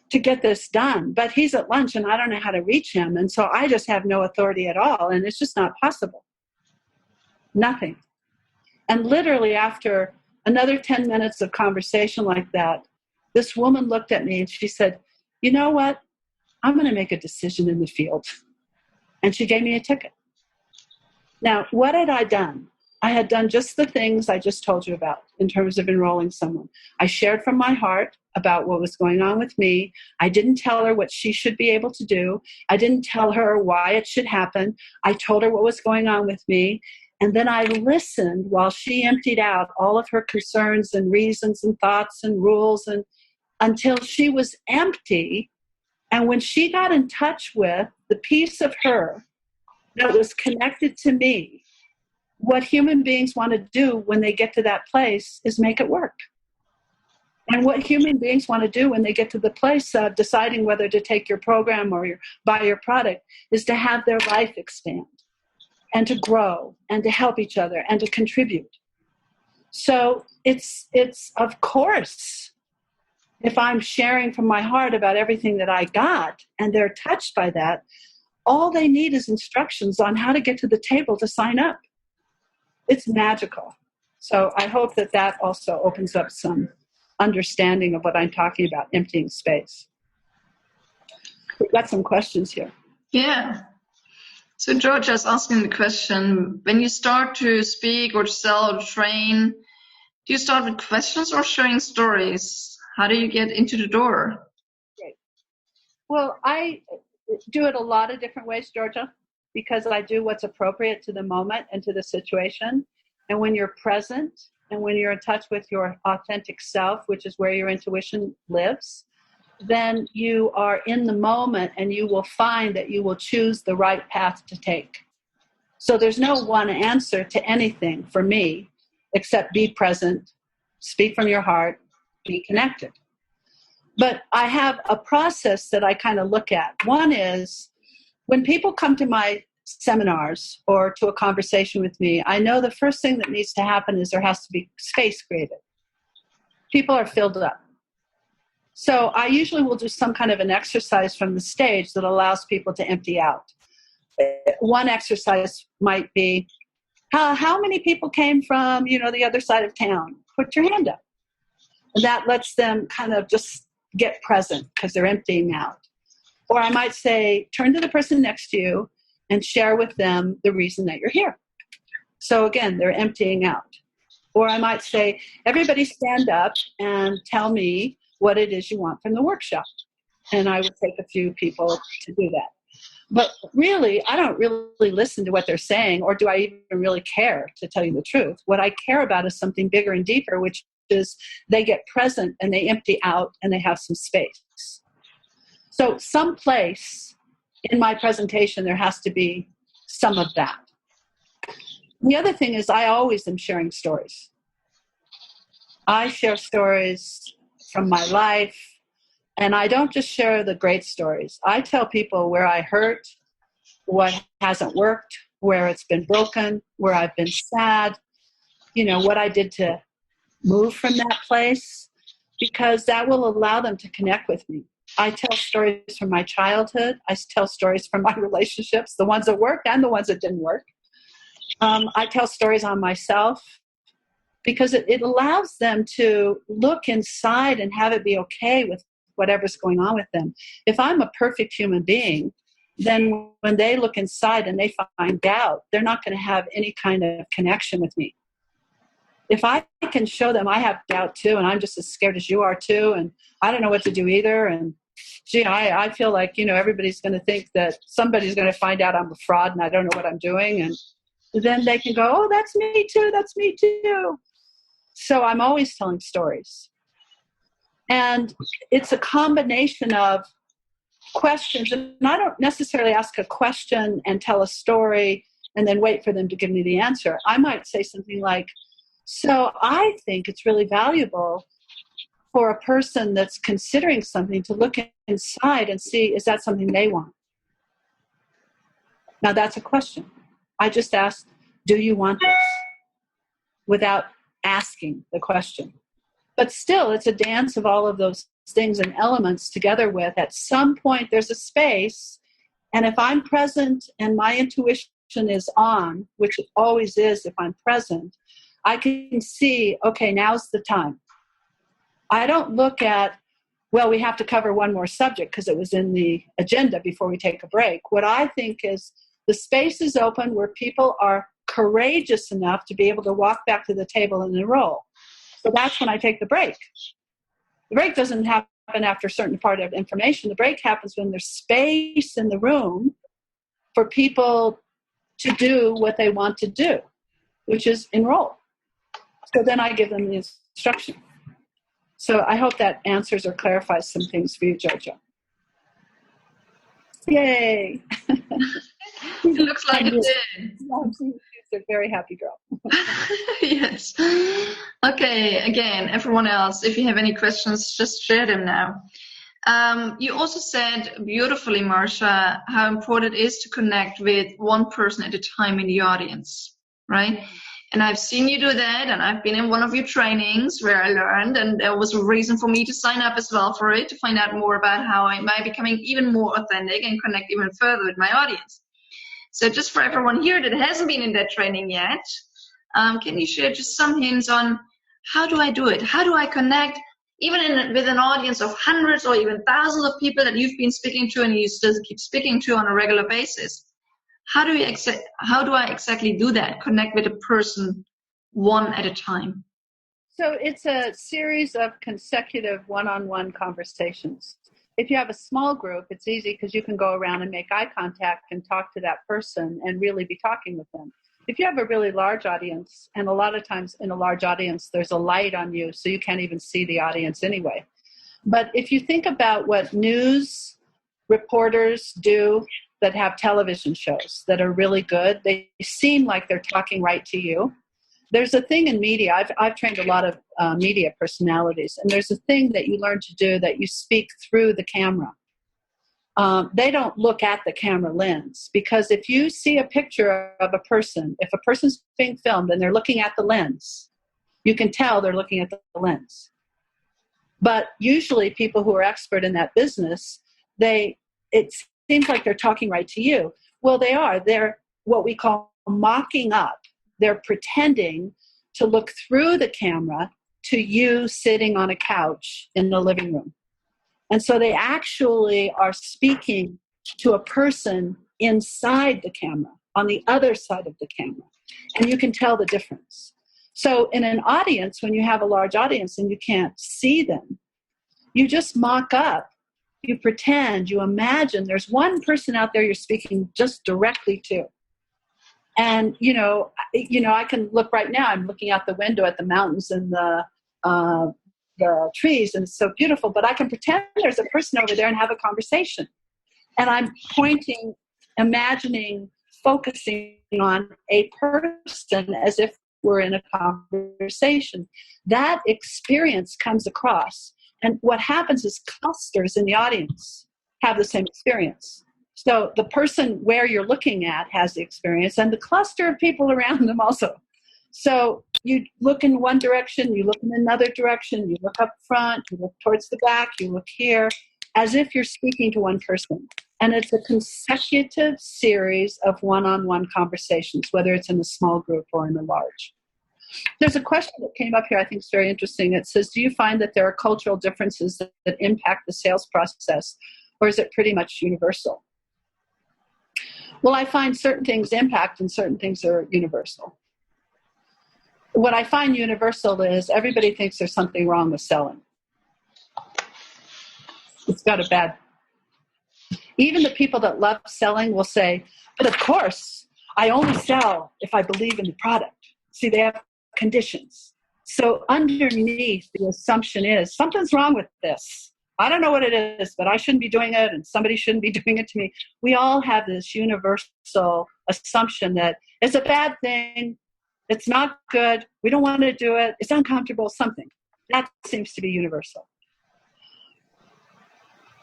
to get this done, but he's at lunch and I don't know how to reach him. And so I just have no authority at all. And it's just not possible. Nothing. And literally after another 10 minutes of conversation like that, this woman looked at me and she said, you know what? I'm going to make a decision in the field. And she gave me a ticket. Now, what had I done? I had done just the things I just told you about in terms of enrolling someone. I shared from my heart about what was going on with me. I didn't tell her what she should be able to do. I didn't tell her why it should happen. I told her what was going on with me. And then I listened while she emptied out all of her concerns and reasons and thoughts and rules and until she was empty. And when she got in touch with the piece of her that was connected to me, what human beings want to do when they get to that place is make it work. And what human beings want to do when they get to the place of deciding whether to take your program or buy your product is to have their life expand and to grow and to help each other and to contribute. So it's of course, if I'm sharing from my heart about everything that I got and they're touched by that, all they need is instructions on how to get to the table to sign up. It's magical. So I hope that also opens up some understanding of what I'm talking about, emptying space. We've got some questions here. Yeah. So Georgia's asking the question, when you start to speak or to sell or to train, do you start with questions or sharing stories? How do you get into the door? Great. Well, I do it a lot of different ways, Georgia, because I do what's appropriate to the moment and to the situation. And when you're present and when you're in touch with your authentic self, which is where your intuition lives, then you are in the moment and you will find that you will choose the right path to take. So there's no one answer to anything for me except be present, speak from your heart, be connected. But I have a process that I kind of look at. One is when people come to my seminars or to a conversation with me, I know the first thing that needs to happen is there has to be space created. People are filled up. So I usually will do some kind of an exercise from the stage that allows people to empty out. One exercise might be, how many people came from, the other side of town? Put your hand up. And that lets them kind of just get present because they're emptying out. Or I might say, turn to the person next to you and share with them the reason that you're here. So again, they're emptying out. Or I might say, everybody stand up and tell me what it is you want from the workshop. And I would take a few people to do that. But really, I don't really listen to what they're saying, or do I even really care, to tell you the truth. What I care about is something bigger and deeper, which is they get present and they empty out and they have some space. So someplace in my presentation, there has to be some of that. The other thing is I always am sharing stories. I share stories from my life, and I don't just share the great stories. I tell people where I hurt, what hasn't worked, where it's been broken, where I've been sad, what I did to move from that place, because that will allow them to connect with me. I tell stories from my childhood. I tell stories from my relationships, the ones that worked and the ones that didn't work. I tell stories on myself because it allows them to look inside and have it be okay with whatever's going on with them. If I'm a perfect human being, then when they look inside and they find doubt, they're not going to have any kind of connection with me. If I can show them I have doubt too, and I'm just as scared as you are too, and I don't know what to do either, and gee, I feel like, everybody's going to think that somebody's going to find out I'm a fraud and I don't know what I'm doing, and then they can go, oh, that's me too, that's me too. So I'm always telling stories. And it's a combination of questions. And I don't necessarily ask a question and tell a story and then wait for them to give me the answer. I might say something like, so I think it's really valuable for a person that's considering something to look inside and see, is that something they want? Now that's a question. I just asked, do you want this? Without asking the question. But still, it's a dance of all of those things and elements together with, at some point, there's a space. And if I'm present and my intuition is on, which it always is if I'm present, I can see, okay, now's the time. I don't look at, well, we have to cover one more subject because it was in the agenda before we take a break. What I think is the space is open where people are courageous enough to be able to walk back to the table and enroll. So that's when I take the break. The break doesn't happen after a certain part of information. The break happens when there's space in the room for people to do what they want to do, which is enroll. So then I give them the instruction. So I hope that answers or clarifies some things for you, Jojo. Yay. It looks like it did. She's a very happy girl. Yes. Okay, again, everyone else, if you have any questions, just share them now. You also said beautifully, Marcia, how important it is to connect with one person at a time in the audience, right? And I've seen you do that, and I've been in one of your trainings where I learned, and there was a reason for me to sign up as well for it, to find out more about how I might becoming even more authentic and connect even further with my audience. So just for everyone here that hasn't been in that training yet, can you share just some hints on how do I do it? How do I connect even with an audience of hundreds or even thousands of people that you've been speaking to and you still keep speaking to on a regular basis? How do I exactly do that? Connect with a person one at a time. So it's a series of consecutive one-on-one conversations. If you have a small group, it's easy because you can go around and make eye contact and talk to that person and really be talking with them. If you have a really large audience, and a lot of times in a large audience, there's a light on you, so you can't even see the audience anyway. But if you think about what news reporters do that have television shows that are really good, they seem like they're talking right to you. There's a thing in media, I've trained a lot of media personalities, and there's a thing that you learn to do that you speak through the camera. They don't look at the camera lens, because if you see a picture of a person, if a person's being filmed and they're looking at the lens, you can tell they're looking at the lens. But usually people who are expert in that business, it seems like they're talking right to you. Well, they are. They're what we call mocking up. They're pretending to look through the camera to you sitting on a couch in the living room. And so they actually are speaking to a person inside the camera, on the other side of the camera. And you can tell the difference. So in an audience, when you have a large audience and you can't see them, you just mock up. You pretend, you imagine there's one person out there you're speaking just directly to. And, I can look right now, I'm looking out the window at the mountains and the trees, and it's so beautiful, but I can pretend there's a person over there and have a conversation. And I'm pointing, imagining, focusing on a person as if we're in a conversation. That experience comes across. And what happens is clusters in the audience have the same experience. So the person where you're looking at has the experience, and the cluster of people around them also. So you look in one direction, you look in another direction, you look up front, you look towards the back, you look here, as if you're speaking to one person. And it's a consecutive series of one-on-one conversations, whether it's in a small group or in a large. There's a question that came up here I think is very interesting. It says, do you find that there are cultural differences that impact the sales process, or is it pretty much universal? Well, I find certain things impact and certain things are universal. What I find universal is everybody thinks there's something wrong with selling. It's got a bad... Even the people that love selling will say, but of course, I only sell if I believe in the product. See, they have conditions. So underneath the assumption is something's wrong with this. I don't know what it is, but I shouldn't be doing it and somebody shouldn't be doing it to me. We all have this universal assumption that it's a bad thing. It's not good. We don't want to do it. It's uncomfortable, something. That seems to be universal.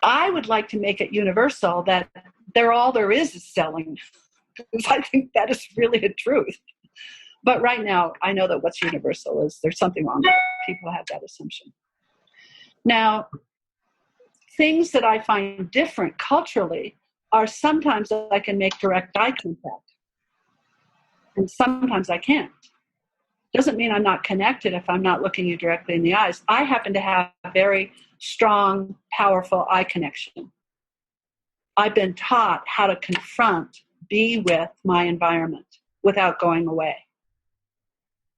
I would like to make it universal that all there is selling, because I think that is really a truth. But right now, I know that what's universal is there's something wrong with it. People have that assumption. Now, things that I find different culturally are sometimes I can make direct eye contact, and sometimes I can't. Doesn't mean I'm not connected if I'm not looking you directly in the eyes. I happen to have a very strong, powerful eye connection. I've been taught how to confront, be with my environment without going away.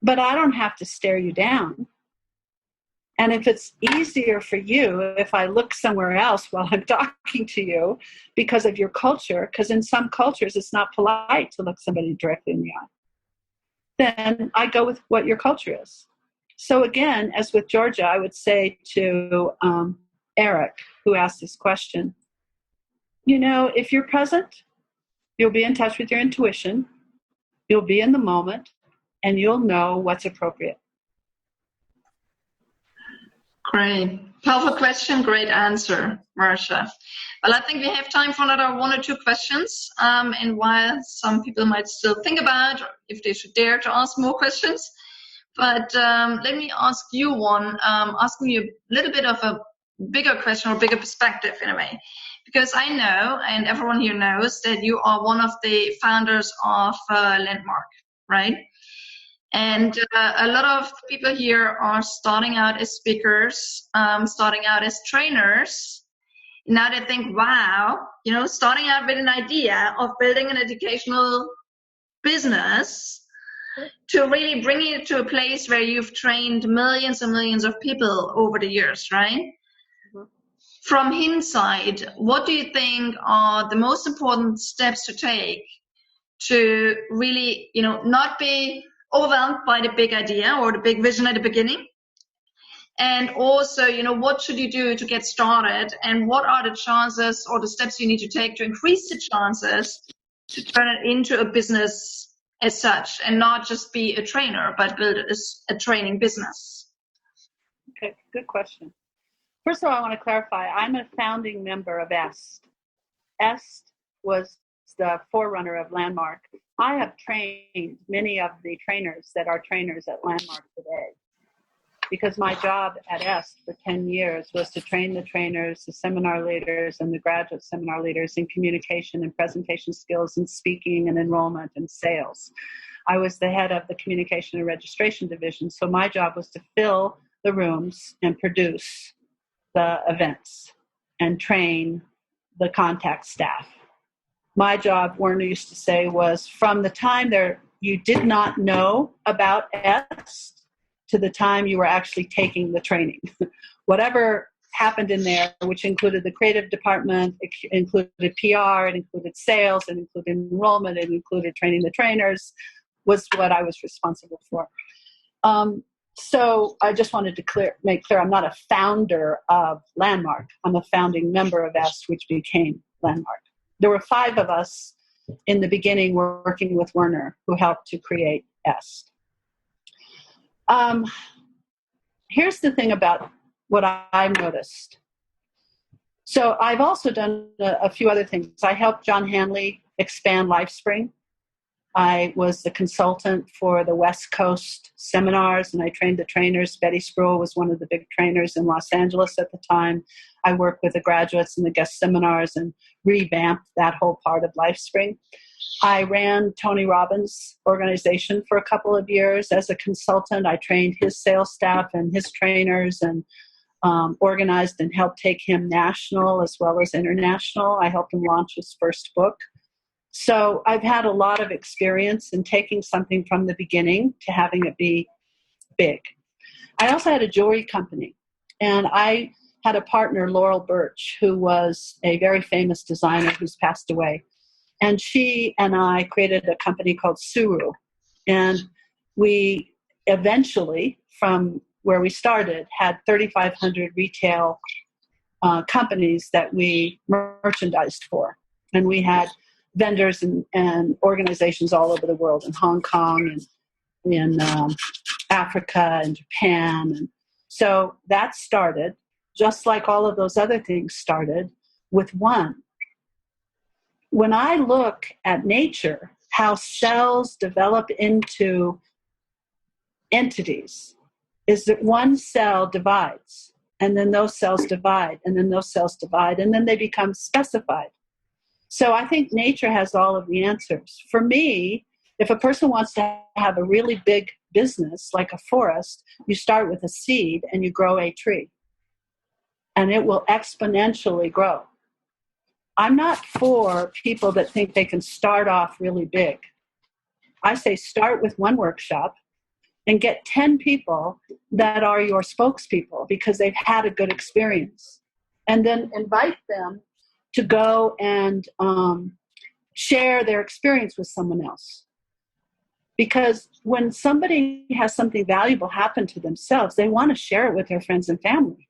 But I don't have to stare you down. And if it's easier for you, if I look somewhere else while I'm talking to you because of your culture, because in some cultures it's not polite to look somebody directly in the eye, then I go with what your culture is. So again, as with Georgia, I would say to Eric, who asked this question, if you're present, you'll be in touch with your intuition, you'll be in the moment, and you'll know what's appropriate. Great. Powerful question, great answer, Marcia. Well, I think we have time for another one or two questions. And while some people might still think about if they should dare to ask more questions, but let me ask you one, asking you a little bit of a bigger question or bigger perspective in a way. Because I know, and everyone here knows, that you are one of the founders of Landmark, right? And a lot of people here are starting out as speakers, starting out as trainers. Now they think, wow, starting out with an idea of building an educational business to really bring it to a place where you've trained millions and millions of people over the years, right? Mm-hmm. From hindsight, what do you think are the most important steps to take to really, not be overwhelmed by the big idea or the big vision at the beginning? And also, what should you do to get started? And what are the chances or the steps you need to take to increase the chances to turn it into a business as such and not just be a trainer, but build a training business? Okay, good question. First of all, I want to clarify, I'm a founding member of EST. EST was the forerunner of Landmark. I have trained many of the trainers that are trainers at Landmark today, because my job at EST for 10 years was to train the trainers, the seminar leaders, and the graduate seminar leaders in communication and presentation skills and speaking and enrollment and sales. I was the head of the communication and registration division, so my job was to fill the rooms and produce the events and train the contact staff. My job, Werner used to say, was from the time you did not know about EST to the time you were actually taking the training. Whatever happened in there, which included the creative department, it included PR, it included sales, it included enrollment, it included training the trainers, was what I was responsible for. So I just wanted to make clear, I'm not a founder of Landmark. I'm a founding member of EST, which became Landmark. There were 5 of us in the beginning working with Werner who helped to create EST. Here's the thing about what I've noticed. So I've also done a few other things. I helped John Hanley expand LifeSpring. I was the consultant for the West Coast seminars, and I trained the trainers. Betty Spruill was one of the big trainers in Los Angeles at the time. I worked with the graduates and the guest seminars and revamped that whole part of LifeSpring. I ran Tony Robbins' organization for a couple of years as a consultant. I trained his sales staff and his trainers and organized and helped take him national as well as international. I helped him launch his first book. So I've had a lot of experience in taking something from the beginning to having it be big. I also had a jewelry company, and I had a partner, Laurel Birch, who was a very famous designer who's passed away. And she and I created a company called Suru. And we eventually, from where we started, had 3,500 retail companies that we merchandised for. And we had vendors and organizations all over the world, in Hong Kong and in Africa and Japan. And so that started, just like all of those other things started, with one. When I look at nature, how cells develop into entities, is that one cell divides, and then those cells divide, and then those cells divide, and then they become specified. So I think nature has all of the answers. For me, if a person wants to have a really big business, like a forest, you start with a seed and you grow a tree, and it will exponentially grow. I'm not for people that think they can start off really big. I say start with one workshop and get 10 people that are your spokespeople because they've had a good experience. And then invite them to go and share their experience with someone else. Because when somebody has something valuable happen to themselves, they want to share it with their friends and family.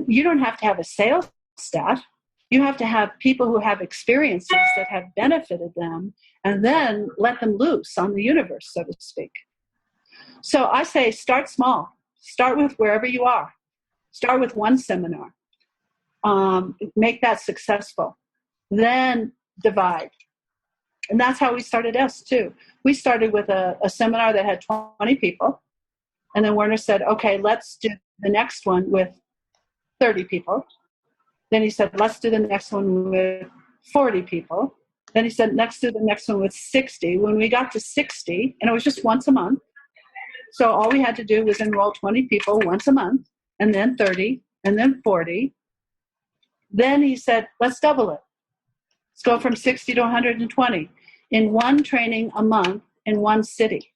You don't have to have a sales staff. You have to have people who have experiences that have benefited them, and then let them loose on the universe, so to speak. So I say start small. Start with wherever you are. Start with one seminar. Make that successful. Then divide. And that's how we started us too. We started with a seminar that had 20 people. And then Werner said, okay, let's do the next one with 30 people. Then he said, let's do the next one with 40 people. Then he said, let's do the next one with 60. When we got to 60, and it was just once a month, so all we had to do was enroll 20 people once a month, and then 30, and then 40. Then he said, let's double it. Let's go from 60 to 120 in one training a month in one city.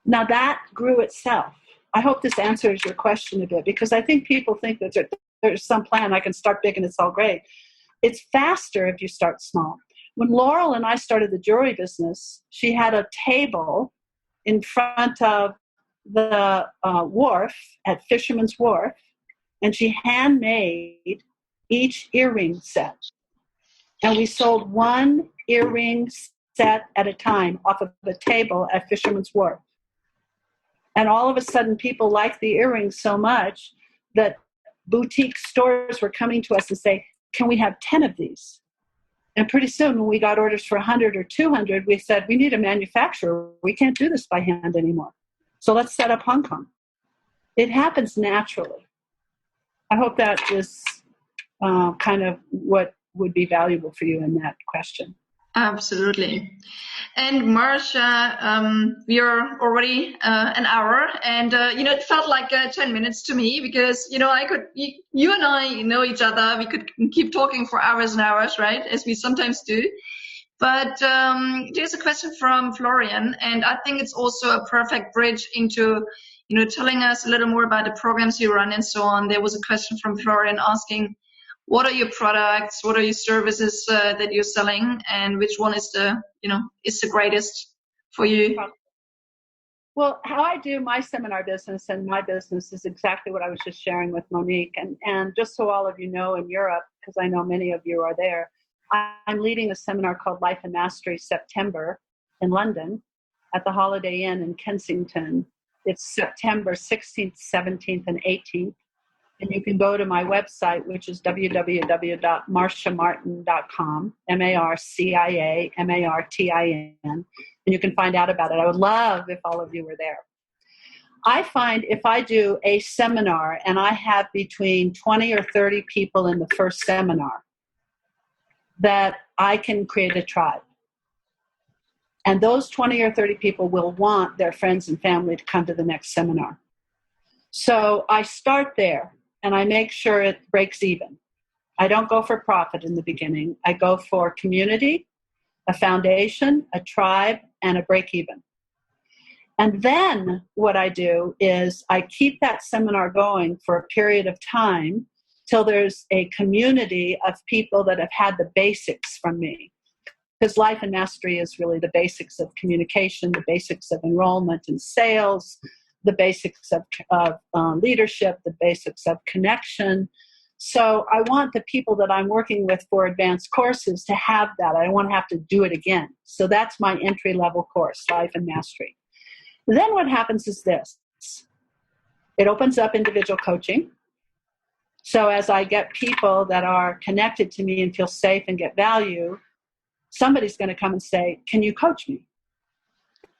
Now that grew itself. I hope this answers your question a bit, because I think people think that there's some plan, I can start big and it's all great. It's faster if you start small. When Laurel and I started the jewelry business, she had a table in front of the wharf at Fisherman's Wharf, and she handmade each earring set. And we sold one earring set at a time off of the table at Fisherman's Wharf. And all of a sudden, people liked the earrings so much that boutique stores were coming to us and say, can we have 10 of these? And pretty soon, when we got orders for 100 or 200, we said, we need a manufacturer. We can't do this by hand anymore. So let's set up Hong Kong. It happens naturally. I hope that is kind of what would be valuable for you in that question. Absolutely. And Marcia, we are already an hour, and it felt like 10 minutes to me, because you and I know each other. We could keep talking for hours and hours, right, as we sometimes do. But there's a question from Florian, and I think it's also a perfect bridge into telling us a little more about the programs you run and so on. There was a question from Florian asking, what are your products? What are your services that you're selling, and which one is the greatest for you? Well, how I do my seminar business and my business is exactly what I was just sharing with Monique. And just so all of you know, in Europe, because I know many of you are there, I'm leading a seminar called Life and Mastery September in London at the Holiday Inn in Kensington. It's September 16th, 17th, and 18th. And you can go to my website, which is www.marciamartin.com, MarciaMartin, and you can find out about it. I would love if all of you were there. I find if I do a seminar and I have between 20 or 30 people in the first seminar, that I can create a tribe. And those 20 or 30 people will want their friends and family to come to the next seminar. So I start there. And I make sure it breaks even. I don't go for profit in the beginning. I go for community, a foundation, a tribe, and a break even. And then what I do is I keep that seminar going for a period of time till there's a community of people that have had the basics from me. Because Life and Mastery is really the basics of communication, the basics of enrollment and sales, the basics of leadership, the basics of connection. So I want the people that I'm working with for advanced courses to have that. I don't want to have to do it again. So that's my entry-level course, Life and Mastery. Then what happens is this. It opens up individual coaching. So as I get people that are connected to me and feel safe and get value, somebody's going to come and say, can you coach me?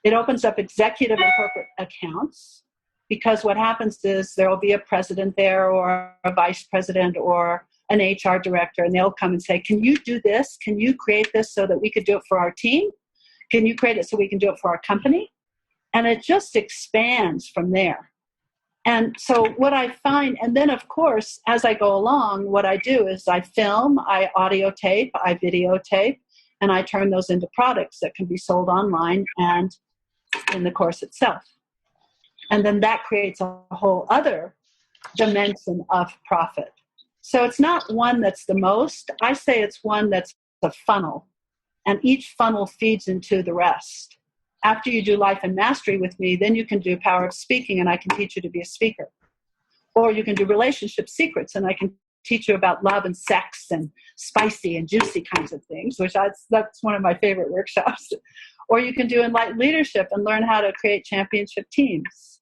It opens up executive and corporate accounts, because what happens is there will be a president there or a vice president or an HR director, and they'll come and say, can you do this? Can you create this so that we could do it for our team? Can you create it so we can do it for our company? And it just expands from there. And so what I find, and then of course, as I go along, what I do is I film, I audio tape, I videotape, and I turn those into products that can be sold online and in the course itself. And then that creates a whole other dimension of profit. So it's not one that's the most. I say it's one that's a funnel, and each funnel feeds into the rest. After you do Life and Mastery with me, then you can do Power of Speaking, and I can teach you to be a speaker. Or you can do Relationship Secrets, and I can teach you about love and sex and spicy and juicy kinds of things, which that's one of my favorite workshops. Or you can do Enlightened Leadership and learn how to create championship teams.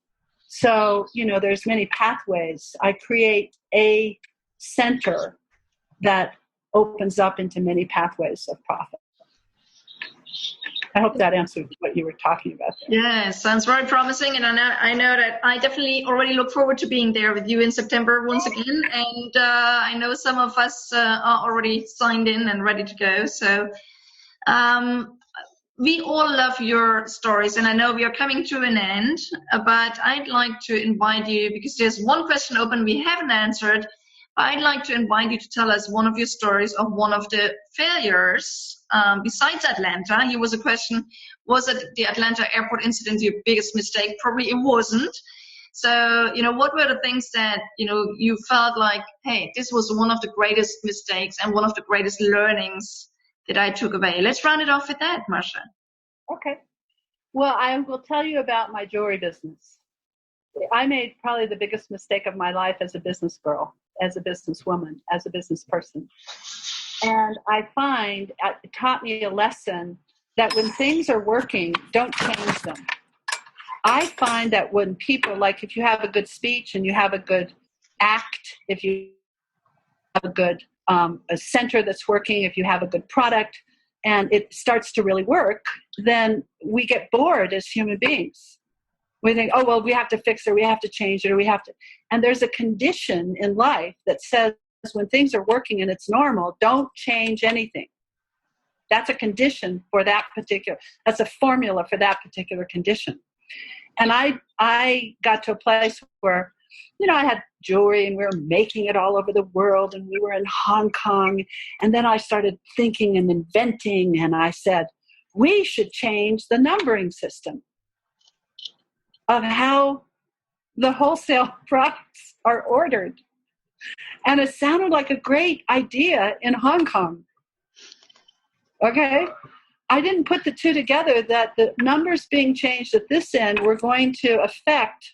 So, there's many pathways. I create a center that opens up into many pathways of profit. I hope that answered what you were talking about there. Yeah, sounds very promising, and I know that I definitely already look forward to being there with you in September once again. And I know some of us are already signed in and ready to go. So we all love your stories, and I know we are coming to an end. But I'd like to invite you, because there's one question open we haven't answered. I'd like to invite you to tell us one of your stories of one of the failures besides Atlanta. Here was a question, was it the Atlanta airport incident your biggest mistake? Probably it wasn't. So, what were the things that, you felt like, hey, this was one of the greatest mistakes and one of the greatest learnings that I took away? Let's round it off with that, Marcia. Okay. Well, I will tell you about my jewelry business. I made probably the biggest mistake of my life as a business girl, as a businesswoman, as a business person. And I find it taught me a lesson that when things are working, don't change them. I find that when people, like if you have a good speech and you have a good act, if you have a good a center that's working, if you have a good product and it starts to really work, then we get bored as human beings. We think, oh, well, we have to fix it, or we have to change it, or we have to. And there's a condition in life that says when things are working and it's normal, don't change anything. That's a condition for that particular, that's a formula for that particular condition. And I got to a place where, I had jewelry and we were making it all over the world and we were in Hong Kong. And then I started thinking and inventing, and I said, we should change the numbering system of how the wholesale products are ordered. And it sounded like a great idea in Hong Kong. Okay? I didn't put the two together, that the numbers being changed at this end were going to affect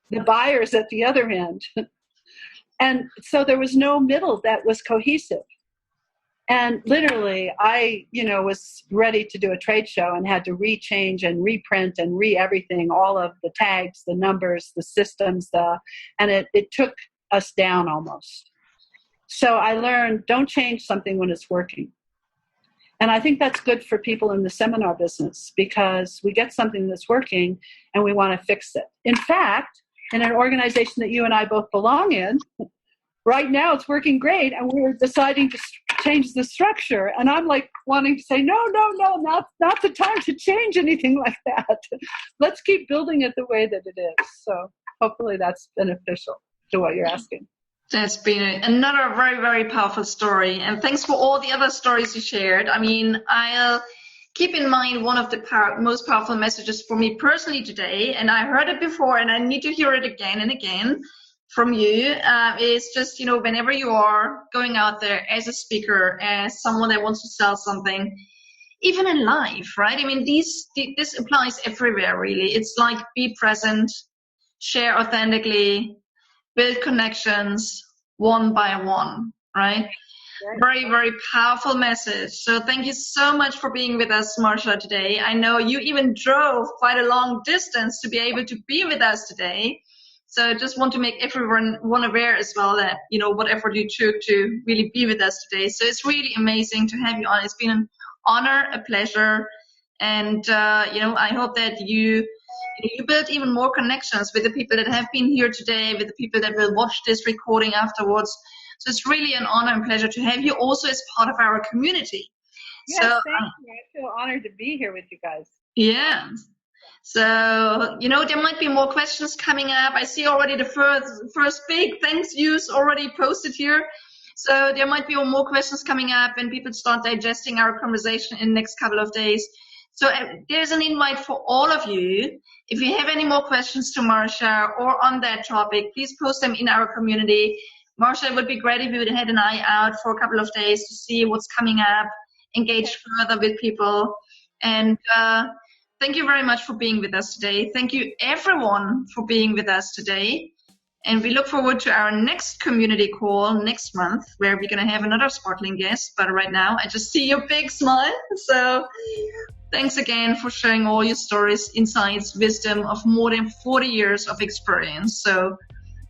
the buyers at the other end. And so there was no middle that was cohesive. And literally, I, was ready to do a trade show and had to rechange and reprint and everything, all of the tags, the numbers, the systems, and it took us down almost. So I learned, don't change something when it's working. And I think that's good for people in the seminar business, because we get something that's working and we want to fix it. In fact, in an organization that you and I both belong in, right now it's working great, and we're deciding to change the structure. And I'm like wanting to say, no, not the time to change anything like that. Let's keep building it the way that it is. So hopefully that's beneficial to what you're asking. That's been another very, very powerful story. And thanks for all the other stories you shared. I mean, I'll keep in mind one of the most powerful messages for me personally today, and I heard it before and I need to hear it again and again from you, is just, whenever you are going out there as a speaker, as someone that wants to sell something, even in life, right? I mean, this applies everywhere, really. It's like, be present, share authentically, build connections one by one, right? Very, very powerful message. So thank you so much for being with us, Marcia, today. I know you even drove quite a long distance to be able to be with us today. So I just want to make everyone aware as well that, what effort you took to really be with us today. So it's really amazing to have you on. It's been an honor, a pleasure. And, I hope that you build even more connections with the people that have been here today, with the people that will watch this recording afterwards. So it's really an honor and pleasure to have you also as part of our community. Yes, thank you. I feel honored to be here with you guys. Yeah. So, there might be more questions coming up. I see already the first big thanks yous already posted here. So there might be more questions coming up when people start digesting our conversation in the next couple of days. So there's an invite for all of you. If you have any more questions to Marcia or on that topic, please post them in our community. Marcia, it would be great if you would had an eye out for a couple of days to see what's coming up, engage further with people. And thank you very much for being with us today. Thank you, everyone, for being with us today. And we look forward to our next community call next month, where we're going to have another sparkling guest. But right now, I just see your big smile. So thanks again for sharing all your stories, insights, wisdom of more than 40 years of experience. So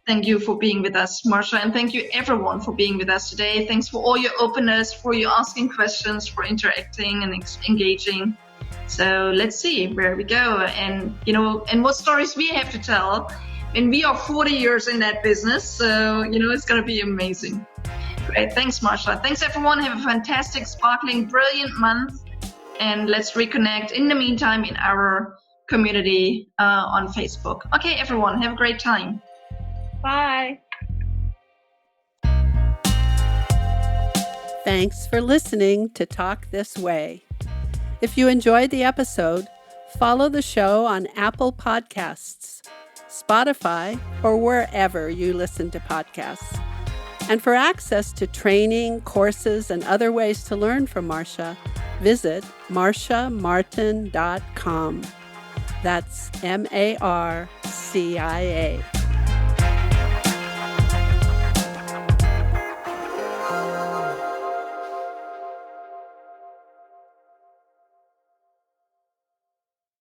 thank you for being with us, Marcia. And thank you, everyone, for being with us today. Thanks for all your openness, for your asking questions, for interacting and engaging. So let's see where we go and what stories we have to tell. And we are 40 years in that business, so it's going to be amazing. Great, thanks, Marcia. Thanks, everyone. Have a fantastic, sparkling, brilliant month, and let's reconnect in the meantime in our community on Facebook. Okay, everyone, have a great time. Bye. Thanks for listening to Talk This Way. If you enjoyed the episode, follow the show on Apple Podcasts, Spotify, or wherever you listen to podcasts. And for access to training, courses, and other ways to learn from Marcia, visit marciamartin.com. That's MARCIA.